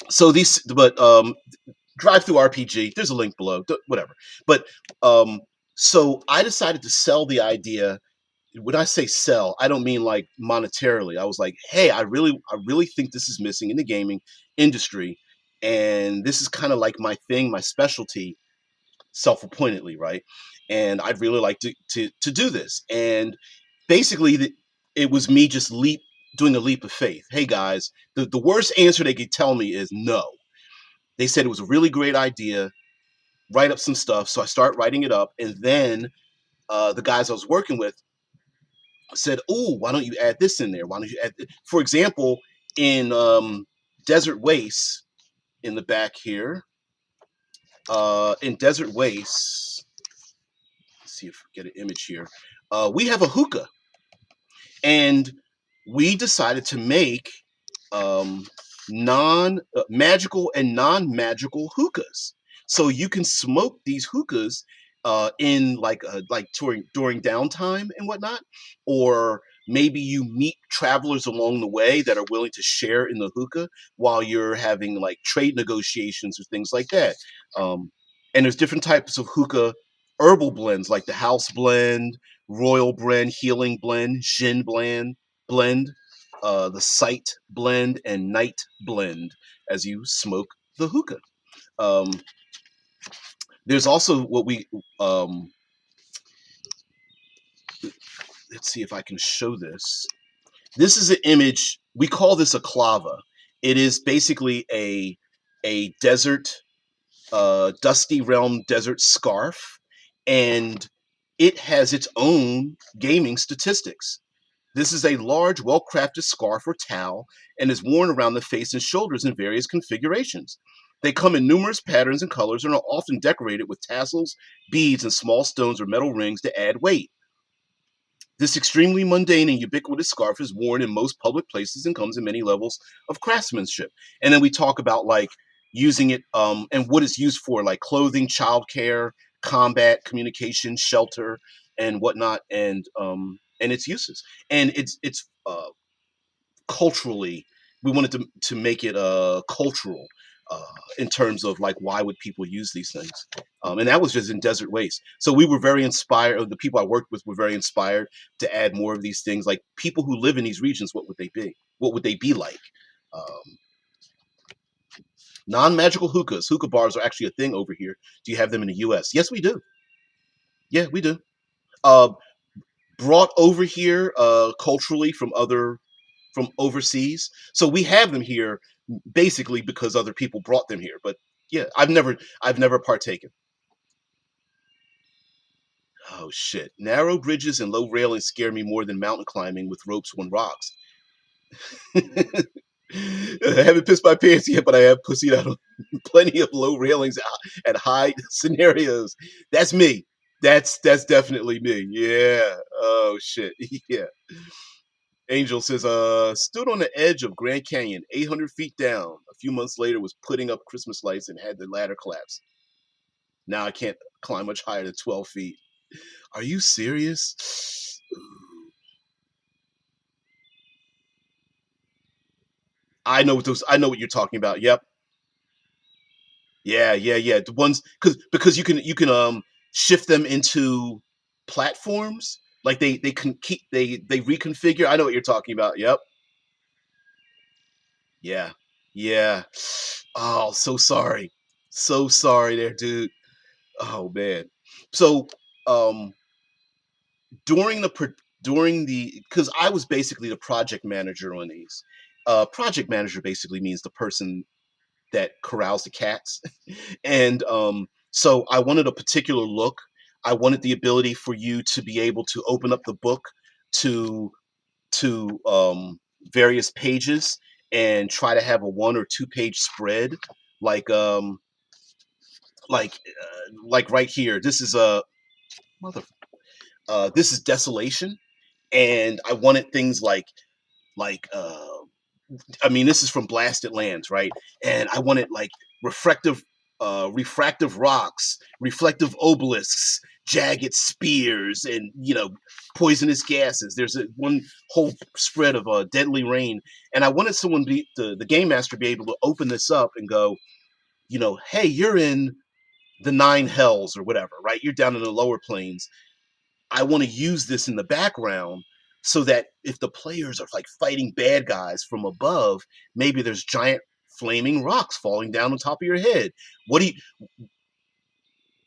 so these, but Drive Through RPG. There's a link below. Whatever. But um, so I decided to sell the idea. When I say sell, I don't mean like monetarily. I was like, hey, I really think this is missing in the gaming industry, and this is kind of like my thing, my specialty, self-appointedly, right? And I'd really like to do this. And basically, it was me just doing a leap of faith. Hey guys, the worst answer they could tell me is no. They said it was a really great idea. Write up some stuff. So I start writing it up, and then the guys I was working with said, "Oh, why don't you add this in there? Why don't you add?" For example, in Desert Waste, in the back here, in Desert Waste, let's see if we get an image here. We have a hookah, and we decided to make non magical and non magical hookahs. So you can smoke these hookahs in like during downtime and whatnot, or maybe you meet travelers along the way that are willing to share in the hookah while you're having like trade negotiations or things like that. And there's different types of hookah herbal blends like the house blend, royal blend, healing blend, gin blend, the sight blend, and night blend as you smoke the hookah. Um, there's also what we let's see if I can show this. This is an image. We call this a clava. It is basically a desert, dusty realm desert scarf, and it has its own gaming statistics. This is a large, well-crafted scarf or towel and is worn around the face and shoulders in various configurations. They come in numerous patterns and colors and are often decorated with tassels, beads, and small stones or metal rings to add weight. This extremely mundane and ubiquitous scarf is worn in most public places and comes in many levels of craftsmanship. And then we talk about like using it and what it's used for, like clothing, childcare, combat, communication, shelter, and whatnot, and its uses. And it's culturally, we wanted to make it cultural uh, in terms of like why would people use these things, and that was just in Desert Waste. So we were very inspired. The people I worked with were very inspired to add more of these things. Like people who live in these regions, what would they be? What would they be like? Um, Non-magical hookahs. Hookah bars are actually a thing over here. Do you have them in the U.S.? Yes, we do. Yeah, we do. Uh, Brought over here culturally from overseas. So we have them here basically because other people brought them here. But yeah, I've never partaken. Oh shit. Narrow bridges and low railings scare me more than mountain climbing with ropes on rocks. I haven't pissed my pants yet, but I have pussied out on plenty of low railings at high scenarios. That's me. That's definitely me. Yeah. Oh shit. Yeah. Angel says, stood on the edge of Grand Canyon, 800 feet down. A few months later, was putting up Christmas lights and had the ladder collapse. Now I can't climb much higher than 12 feet. Are you serious? I know what those. I know what you're talking about. Yep. Yeah, yeah, yeah. The ones because you can shift them into platforms. Like they can keep they reconfigure. I know what you're talking about. Yep. Yeah. Yeah. Oh, so sorry. So sorry there, dude. Oh man. So um during the during the because I was basically the project manager on these. Project manager basically means the person that corrals the cats. And so I wanted a particular look. I wanted the ability for you to be able to open up the book to to various pages and try to have a 1 or 2 page spread, like like right here. This is a mother. This is desolation, and I wanted things like I mean, this is from Blasted Lands, right? And I wanted like refractive, refractive rocks, reflective obelisks, jagged spears, and poisonous gases. There's one whole spread of deadly rain, and I wanted someone the game master be able to open this up and go, hey, you're in the nine hells or whatever, right? You're down in the lower planes. I want to use this in the background so that if the players are like fighting bad guys from above, maybe there's giant flaming rocks falling down on top of your head. What do you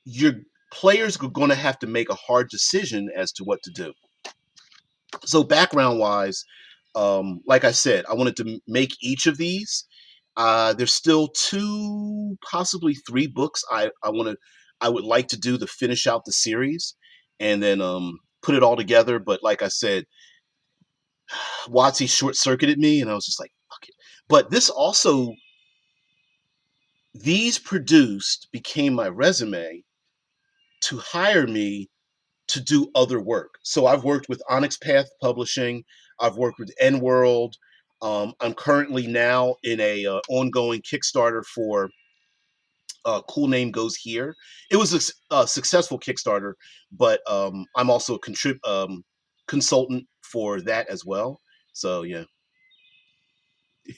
your players are going to have to make a hard decision as to what to do. So background wise, like I said, I wanted to make each of these. There's still 2, possibly 3 books I would like to do to finish out the series, and then put it all together. But like I said, Watsy short circuited me, and I was just like, fuck it. But these produced became my resume to hire me to do other work. So I've worked with Onyx Path Publishing. I've worked with N World. I'm currently now in a ongoing Kickstarter for Cool Name Goes Here. It was a successful Kickstarter, but I'm also a consultant for that as well. So yeah,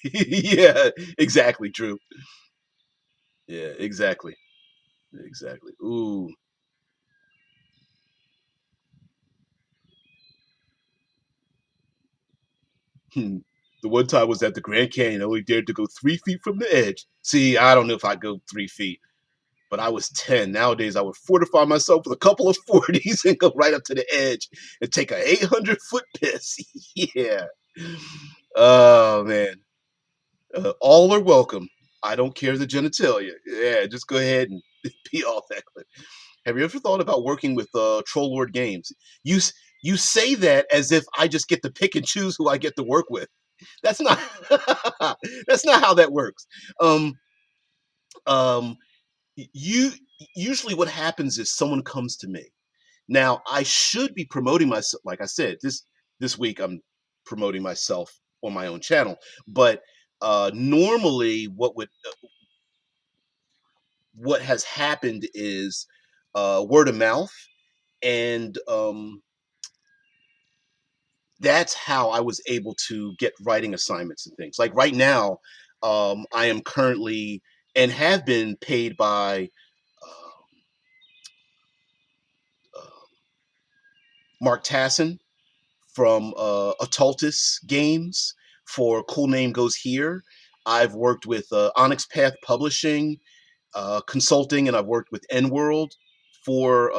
yeah, exactly, Drew. Yeah, exactly, exactly. Ooh. Hmm. The one time I was at the Grand Canyon, I only dared to go 3 feet from the edge. See, I don't know if I go 3 feet, but I was 10. Nowadays, I would fortify myself with a couple of 40s and go right up to the edge and take a 800-foot piss. Yeah. Oh, man. All are welcome. I don't care the genitalia. Yeah, just go ahead and be all that. Have you ever thought about working with Troll Lord Games? You s- you say that as if I just get to pick and choose who I get to work with. That's not that's not how that works. Um, um, you usually what happens is someone comes to me. Now I should be promoting myself. Like I said, this week I'm promoting myself on my own channel. But normally, what has happened is word of mouth, and that's how I was able to get writing assignments and things. Like right now, I am currently and have been paid by uh, Mark Tassin from Occultus Games for Cool Name Goes Here. I've worked with Onyx Path Publishing, consulting, and I've worked with N World for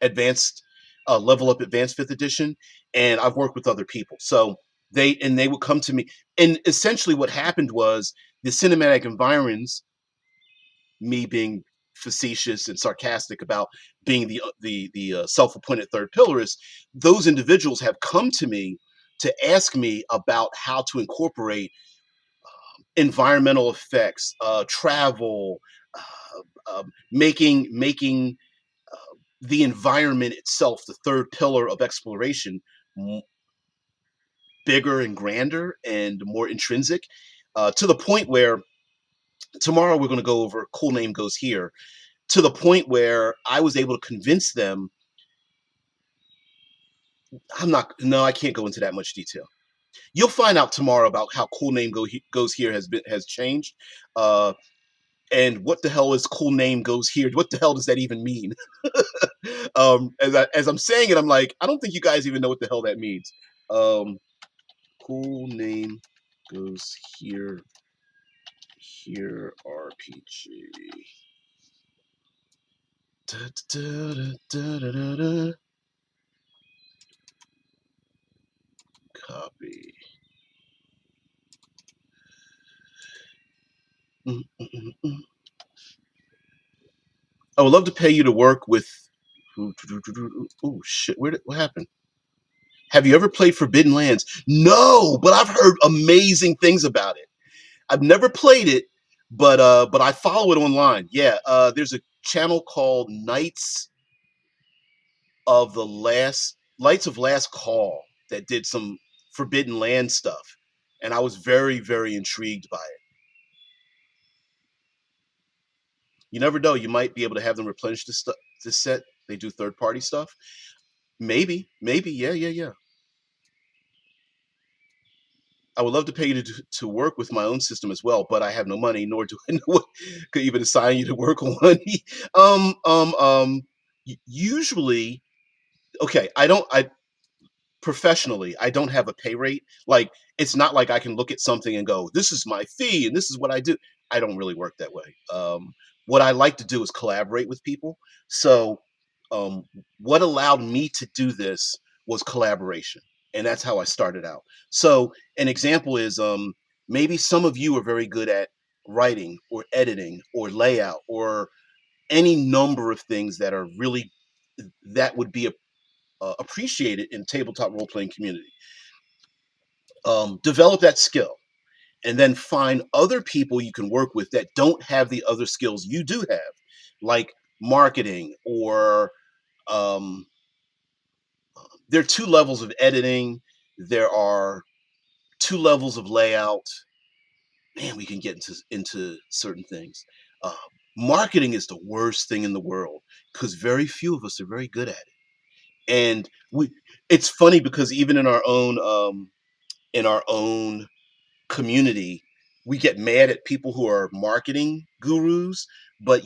advanced level up advanced fifth edition, and I've worked with other people. So they would come to me, and essentially what happened was the cinematic environs, me being facetious and sarcastic about being the self-appointed third pillarist, those individuals have come to me to ask me about how to incorporate environmental effects, travel, making the environment itself, the third pillar of exploration, bigger and grander and more intrinsic, to the point where tomorrow we're going to go over cool name goes here, to the point where I was able to convince them. I'm not, no, I can't go into that much detail. You'll find out tomorrow about how cool name goes here has changed. Uh, and what the hell is cool name goes here? What the hell does that even mean? As I'm saying it, I'm like, I don't think you guys even know what the hell that means. Um, cool name goes here, here RPG. Da, da, da, da, da, da, da. Copy. Mm, mm, mm, mm. I would love to pay you to work with. Oh shit! What happened? Have you ever played Forbidden Lands? No, but I've heard amazing things about it. I've never played it, but I follow it online. Yeah, there's a channel called Lights of Last Call that did some Forbidden Land stuff, and I was very very intrigued by it. You never know, you might be able to have them replenish this set. They do third party stuff. Maybe, yeah, yeah, yeah. I would love to pay you to work with my own system as well, but I have no money, nor do I know what could even assign you to work on one. um, um, um, Usually, okay, I professionally, I don't have a pay rate. Like, it's not like I can look at something and go, this is my fee and this is what I do. I don't really work that way. What I like to do is collaborate with people. So, um, what allowed me to do this was collaboration. And that's how I started out. So, an example is maybe some of you are very good at writing or editing or layout or any number of things that are really that would be appreciated in tabletop role playing community. Develop that skill, and then find other people you can work with that don't have the other skills you do have, like marketing or um, there are two levels of editing. There are two levels of layout. Man, we can get into certain things. Uh, Marketing is the worst thing in the world because very few of us are very good at it, and we. It's funny because even in our own community, we get mad at people who are marketing gurus, but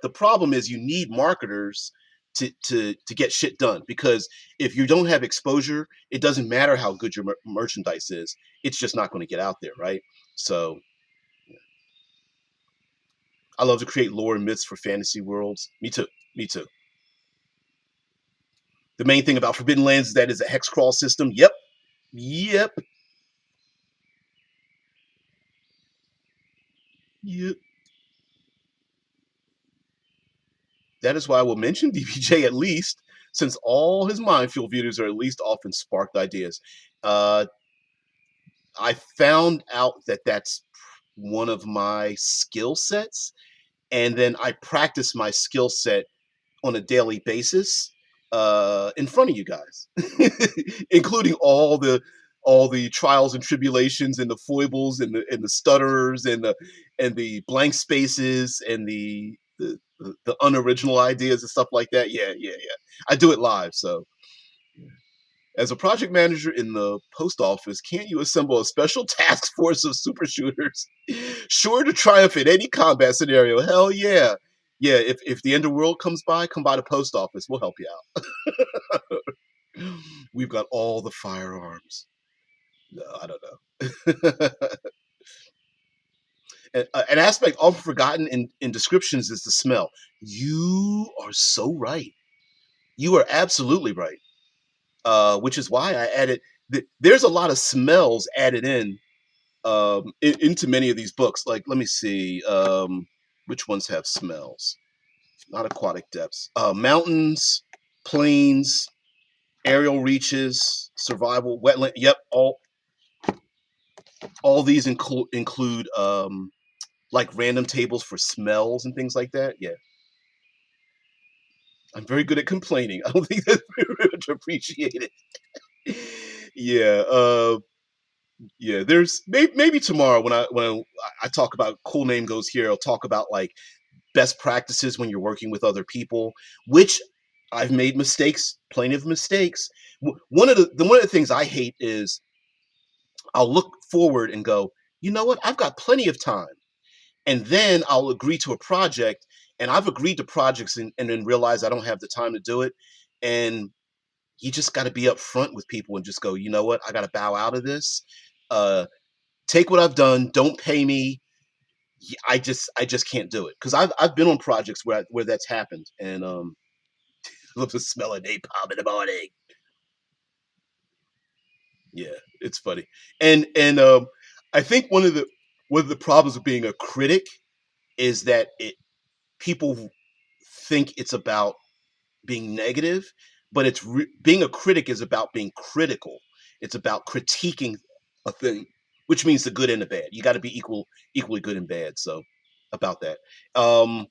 the problem is you need marketers to get shit done, because if you don't have exposure, it doesn't matter how good your merchandise is. It's just not going to get out there, right? So I love to create lore and myths for fantasy worlds. Me too. Me too. The main thing about Forbidden Lands is that it's a hex crawl system. Yep. Yep. Yep. That is why I will mention DBJ at least, since all his minefield videos are at least often sparked ideas. Uh, I found out that that's one of my skill sets, and then I practice my skill set on a daily basis in front of you guys, including all the trials and tribulations and the foibles and the stutterers and the blank spaces and the unoriginal ideas and stuff like that. Yeah, yeah, yeah. I do it live. So, as a project manager in the post office, can't you assemble a special task force of super shooters, sure to triumph in any combat scenario? Hell yeah. Yeah, if the end of the world comes by, come by the post office. We'll help you out. We've got all the firearms. No, I don't know. An aspect often forgotten in descriptions is the smell. You are so right. You are absolutely right. Which is why I added. There's a lot of smells added into many of these books. Like, let me see, which ones have smells? Not aquatic depths. Mountains, plains, aerial reaches, survival, wetland. Yep, all these include like random tables for smells and things like that. Yeah. I'm very good at complaining. I don't think that's very much appreciated. Yeah, yeah. There's maybe tomorrow when I talk about cool name goes here. I'll talk about like best practices when you're working with other people, which I've made mistakes, plenty of mistakes. One of the things I hate is I'll look forward and go, you know what? I've got plenty of time, and then I'll agree to a project, and I've agreed to projects and then realize I don't have the time to do it, and you just got to be upfront with people and just go, you know what? I got to bow out of this. Uh, Take what I've done. Don't pay me. I just can't do it because I've been on projects where that's happened, and I love the smell of napalm in the morning. Yeah, it's funny, and I think one of the problems of being a critic is that it people think it's about being negative, but being a critic is about being critical. It's about critiquing a thing, which means the good and the bad. You got to be equally good and bad. So about that. Um,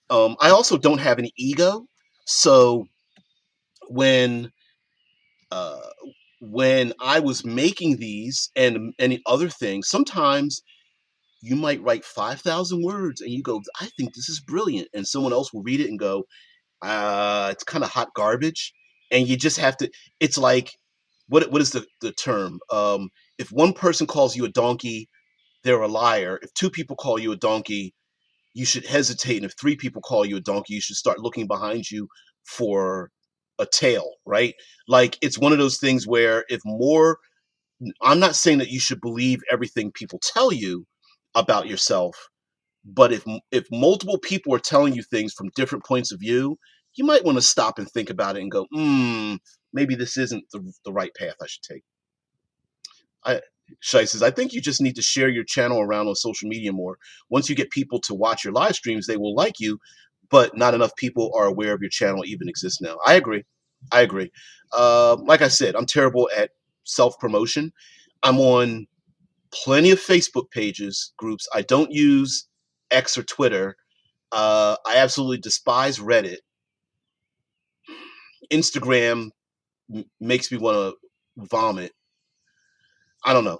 I also don't have any ego, so when uh, when I was making these and any other things, sometimes you might write 5,000 words and you go, I think this is brilliant. And someone else will read it and go, it's kind of hot garbage. And you just have to, it's like, what is the term? If one person calls you a donkey, they're a liar. If two people call you a donkey, you should hesitate. And if three people call you a donkey, you should start looking behind you for a tail, right? Like it's one of those things where if more, I'm not saying that you should believe everything people tell you about yourself, but if multiple people are telling you things from different points of view, you might want to stop and think about it and go, maybe this isn't the right path I should take. I Shai says, I think you just need to share your channel around on social media more. Once you get people to watch your live streams, they will like you, but not enough people are aware of your channel even exists now. I agree. I agree. Like I said, I'm terrible at self promotion. I'm on plenty of Facebook pages, groups. I don't use X or Twitter. I absolutely despise Reddit. Instagram makes me want to vomit. I don't know.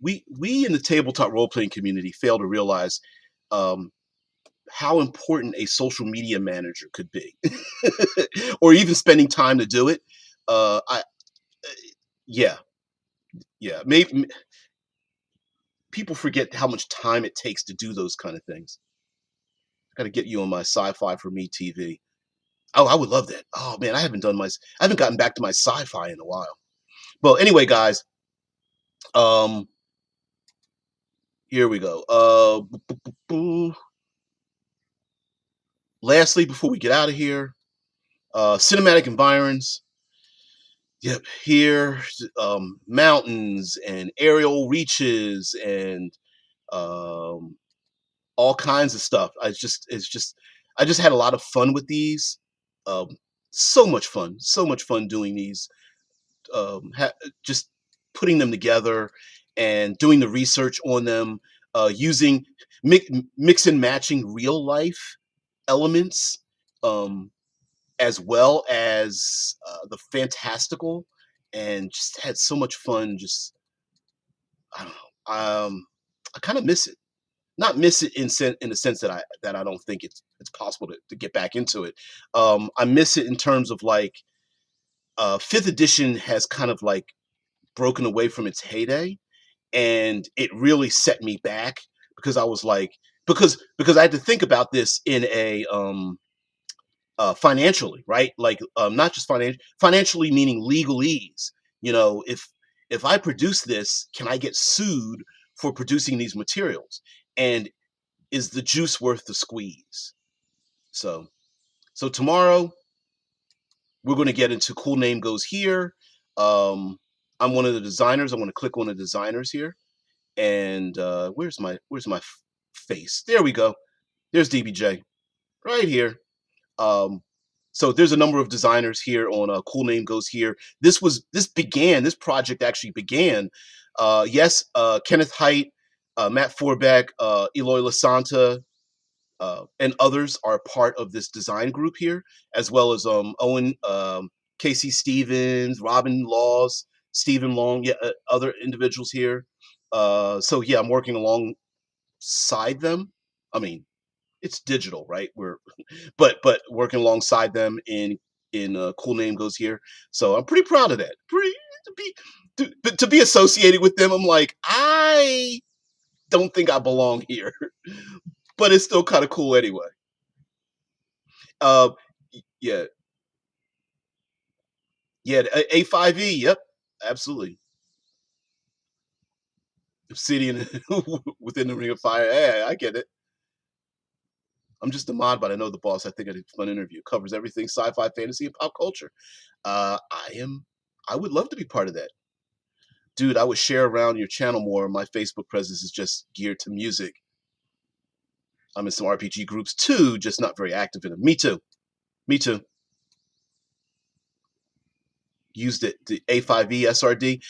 We in the tabletop role playing community fail to realize um, how important a social media manager could be, or even spending time to do it. I Yeah, yeah. Maybe people forget how much time it takes to do those kind of things. Got to get you on my sci-fi for me TV. Oh, I would love that. Oh man, I haven't gotten back to my sci-fi in a while. Well, anyway, guys, um, here we go. Lastly, before we get out of here, cinematic environs. Yep, here, mountains and aerial reaches and um, all kinds of stuff. I just had a lot of fun with these. Um, so much fun doing these. Just putting them together and doing the research on them, using mix and matching real life elements, um, as well as the fantastical, and just had so much fun. Just I don't know. I kind of miss it. Not miss it in the sense that I don't think it's possible to get back into it. I miss it in terms of like fifth edition has kind of like broken away from its heyday, and it really set me back because I was like, because I had to think about this in a financially, right? Like not just financially meaning legalese. You know, if I produce this, can I get sued for producing these materials? And is the juice worth the squeeze? So so tomorrow we're going to get into cool name goes here. I'm one of the designers. I'm going to click on the designers here, and where's my face? There we go. There's DBJ right here. Um, so there's a number of designers here on Cool Name Goes Here. This project actually began. Yes, Kenneth Haidt, Matt Forbeck, Eloy Lasanta. and others are part of this design group here, as well as Owen, Casey Stevens, Robin Laws, Stephen Long, yeah, other individuals here. So yeah, I'm working alongside them. I mean, it's digital, right? But working alongside them in Cool Name Goes Here. So I'm pretty proud of that. Pretty to be to be associated with them. I'm like, I don't think I belong here, but it's still kind of cool anyway. Uh, yeah, yeah, A5E. Yep, absolutely. Obsidian within the Ring of Fire. Yeah, I get it. I'm just a mod, but I know the boss. I think I did a fun interview. Covers everything sci-fi, fantasy, and pop culture. I am. I would love to be part of that, dude. I would share around your channel more. My Facebook presence is just geared to music. I'm in some RPG groups too, just not very active in them. Me too. Me too. Used it, the A5E SRD.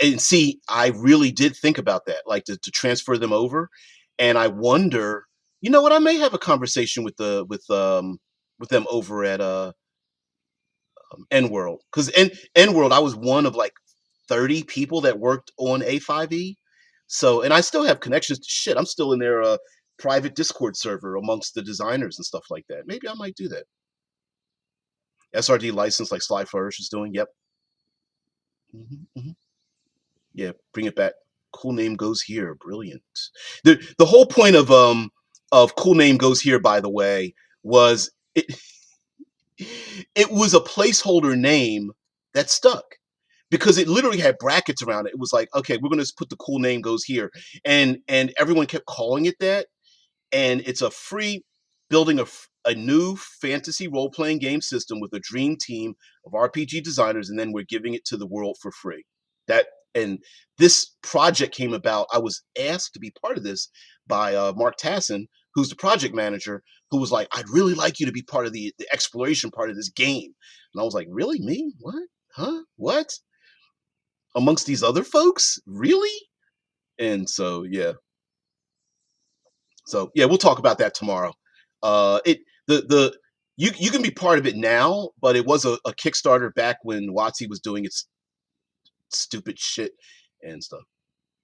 And see, I really did think about that, like to transfer them over. And I wonder, you know what? I may have a conversation with them over at N World, because N World, I was one of like 30 people that worked on A5E. So, and I still have connections to shit. I'm still in their private Discord server amongst the designers and stuff like that. Maybe I might do that. SRD license like Sly Flourish is doing. Yep. Hmm. Yeah, bring it back. Cool Name Goes Here. Brilliant. The whole point of Cool Name Goes Here, by the way, was it was a placeholder name that stuck because it literally had brackets around it. It was like, okay, we're gonna put the Cool Name Goes Here, and everyone kept calling it that. And it's a free building a new fantasy role playing game system with a dream team of RPG designers, and then we're giving it to the world for free. That and this project came about. I was asked to be part of this by Mark Tassin, who's the project manager, who was like, "I'd really like you to be part of the exploration part of this game." And I was like, "Really, me? What? Huh? What? Amongst these other folks? Really?" And so yeah, so yeah, we'll talk about that tomorrow. It the you can be part of it now, but it was a Kickstarter back when WotC was doing its stupid shit and stuff.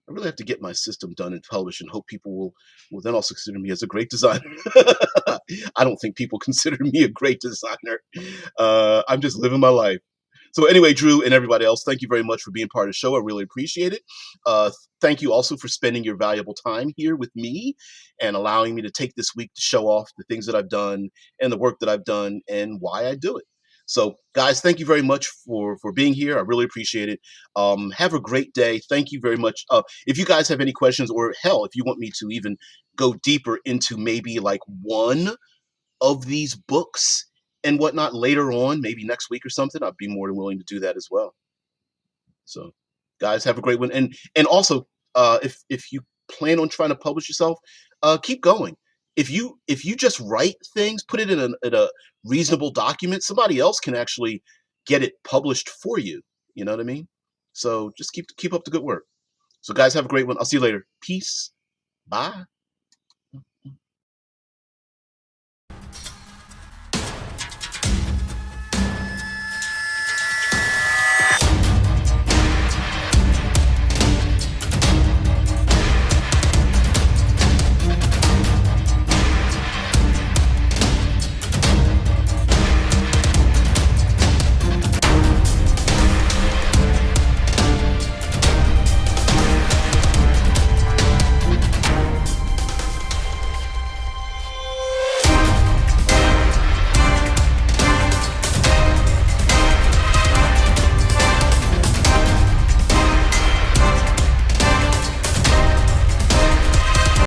I really have to get my system done and published, and hope people will then also consider me as a great designer. I don't think people consider me a great designer. I'm just living my life. So anyway, Drew and everybody else, thank you very much for being part of the show. I really appreciate it. Thank you also for spending your valuable time here with me and allowing me to take this week to show off the things that I've done and the work that I've done and why I do it. So, guys, thank you very much for being here. I really appreciate it. Have a great day. Thank you very much. If you guys have any questions, or hell, if you want me to even go deeper into maybe like one of these books and whatnot later on, maybe next week or something, I'd be more than willing to do that as well. So, guys, have a great one. And also, if you plan on trying to publish yourself, keep going. If you just write things, put it in a reasonable document, somebody else can actually get it published for you. You know what I mean? So just keep up the good work. So, guys, have a great one. I'll see you later. Peace. Bye.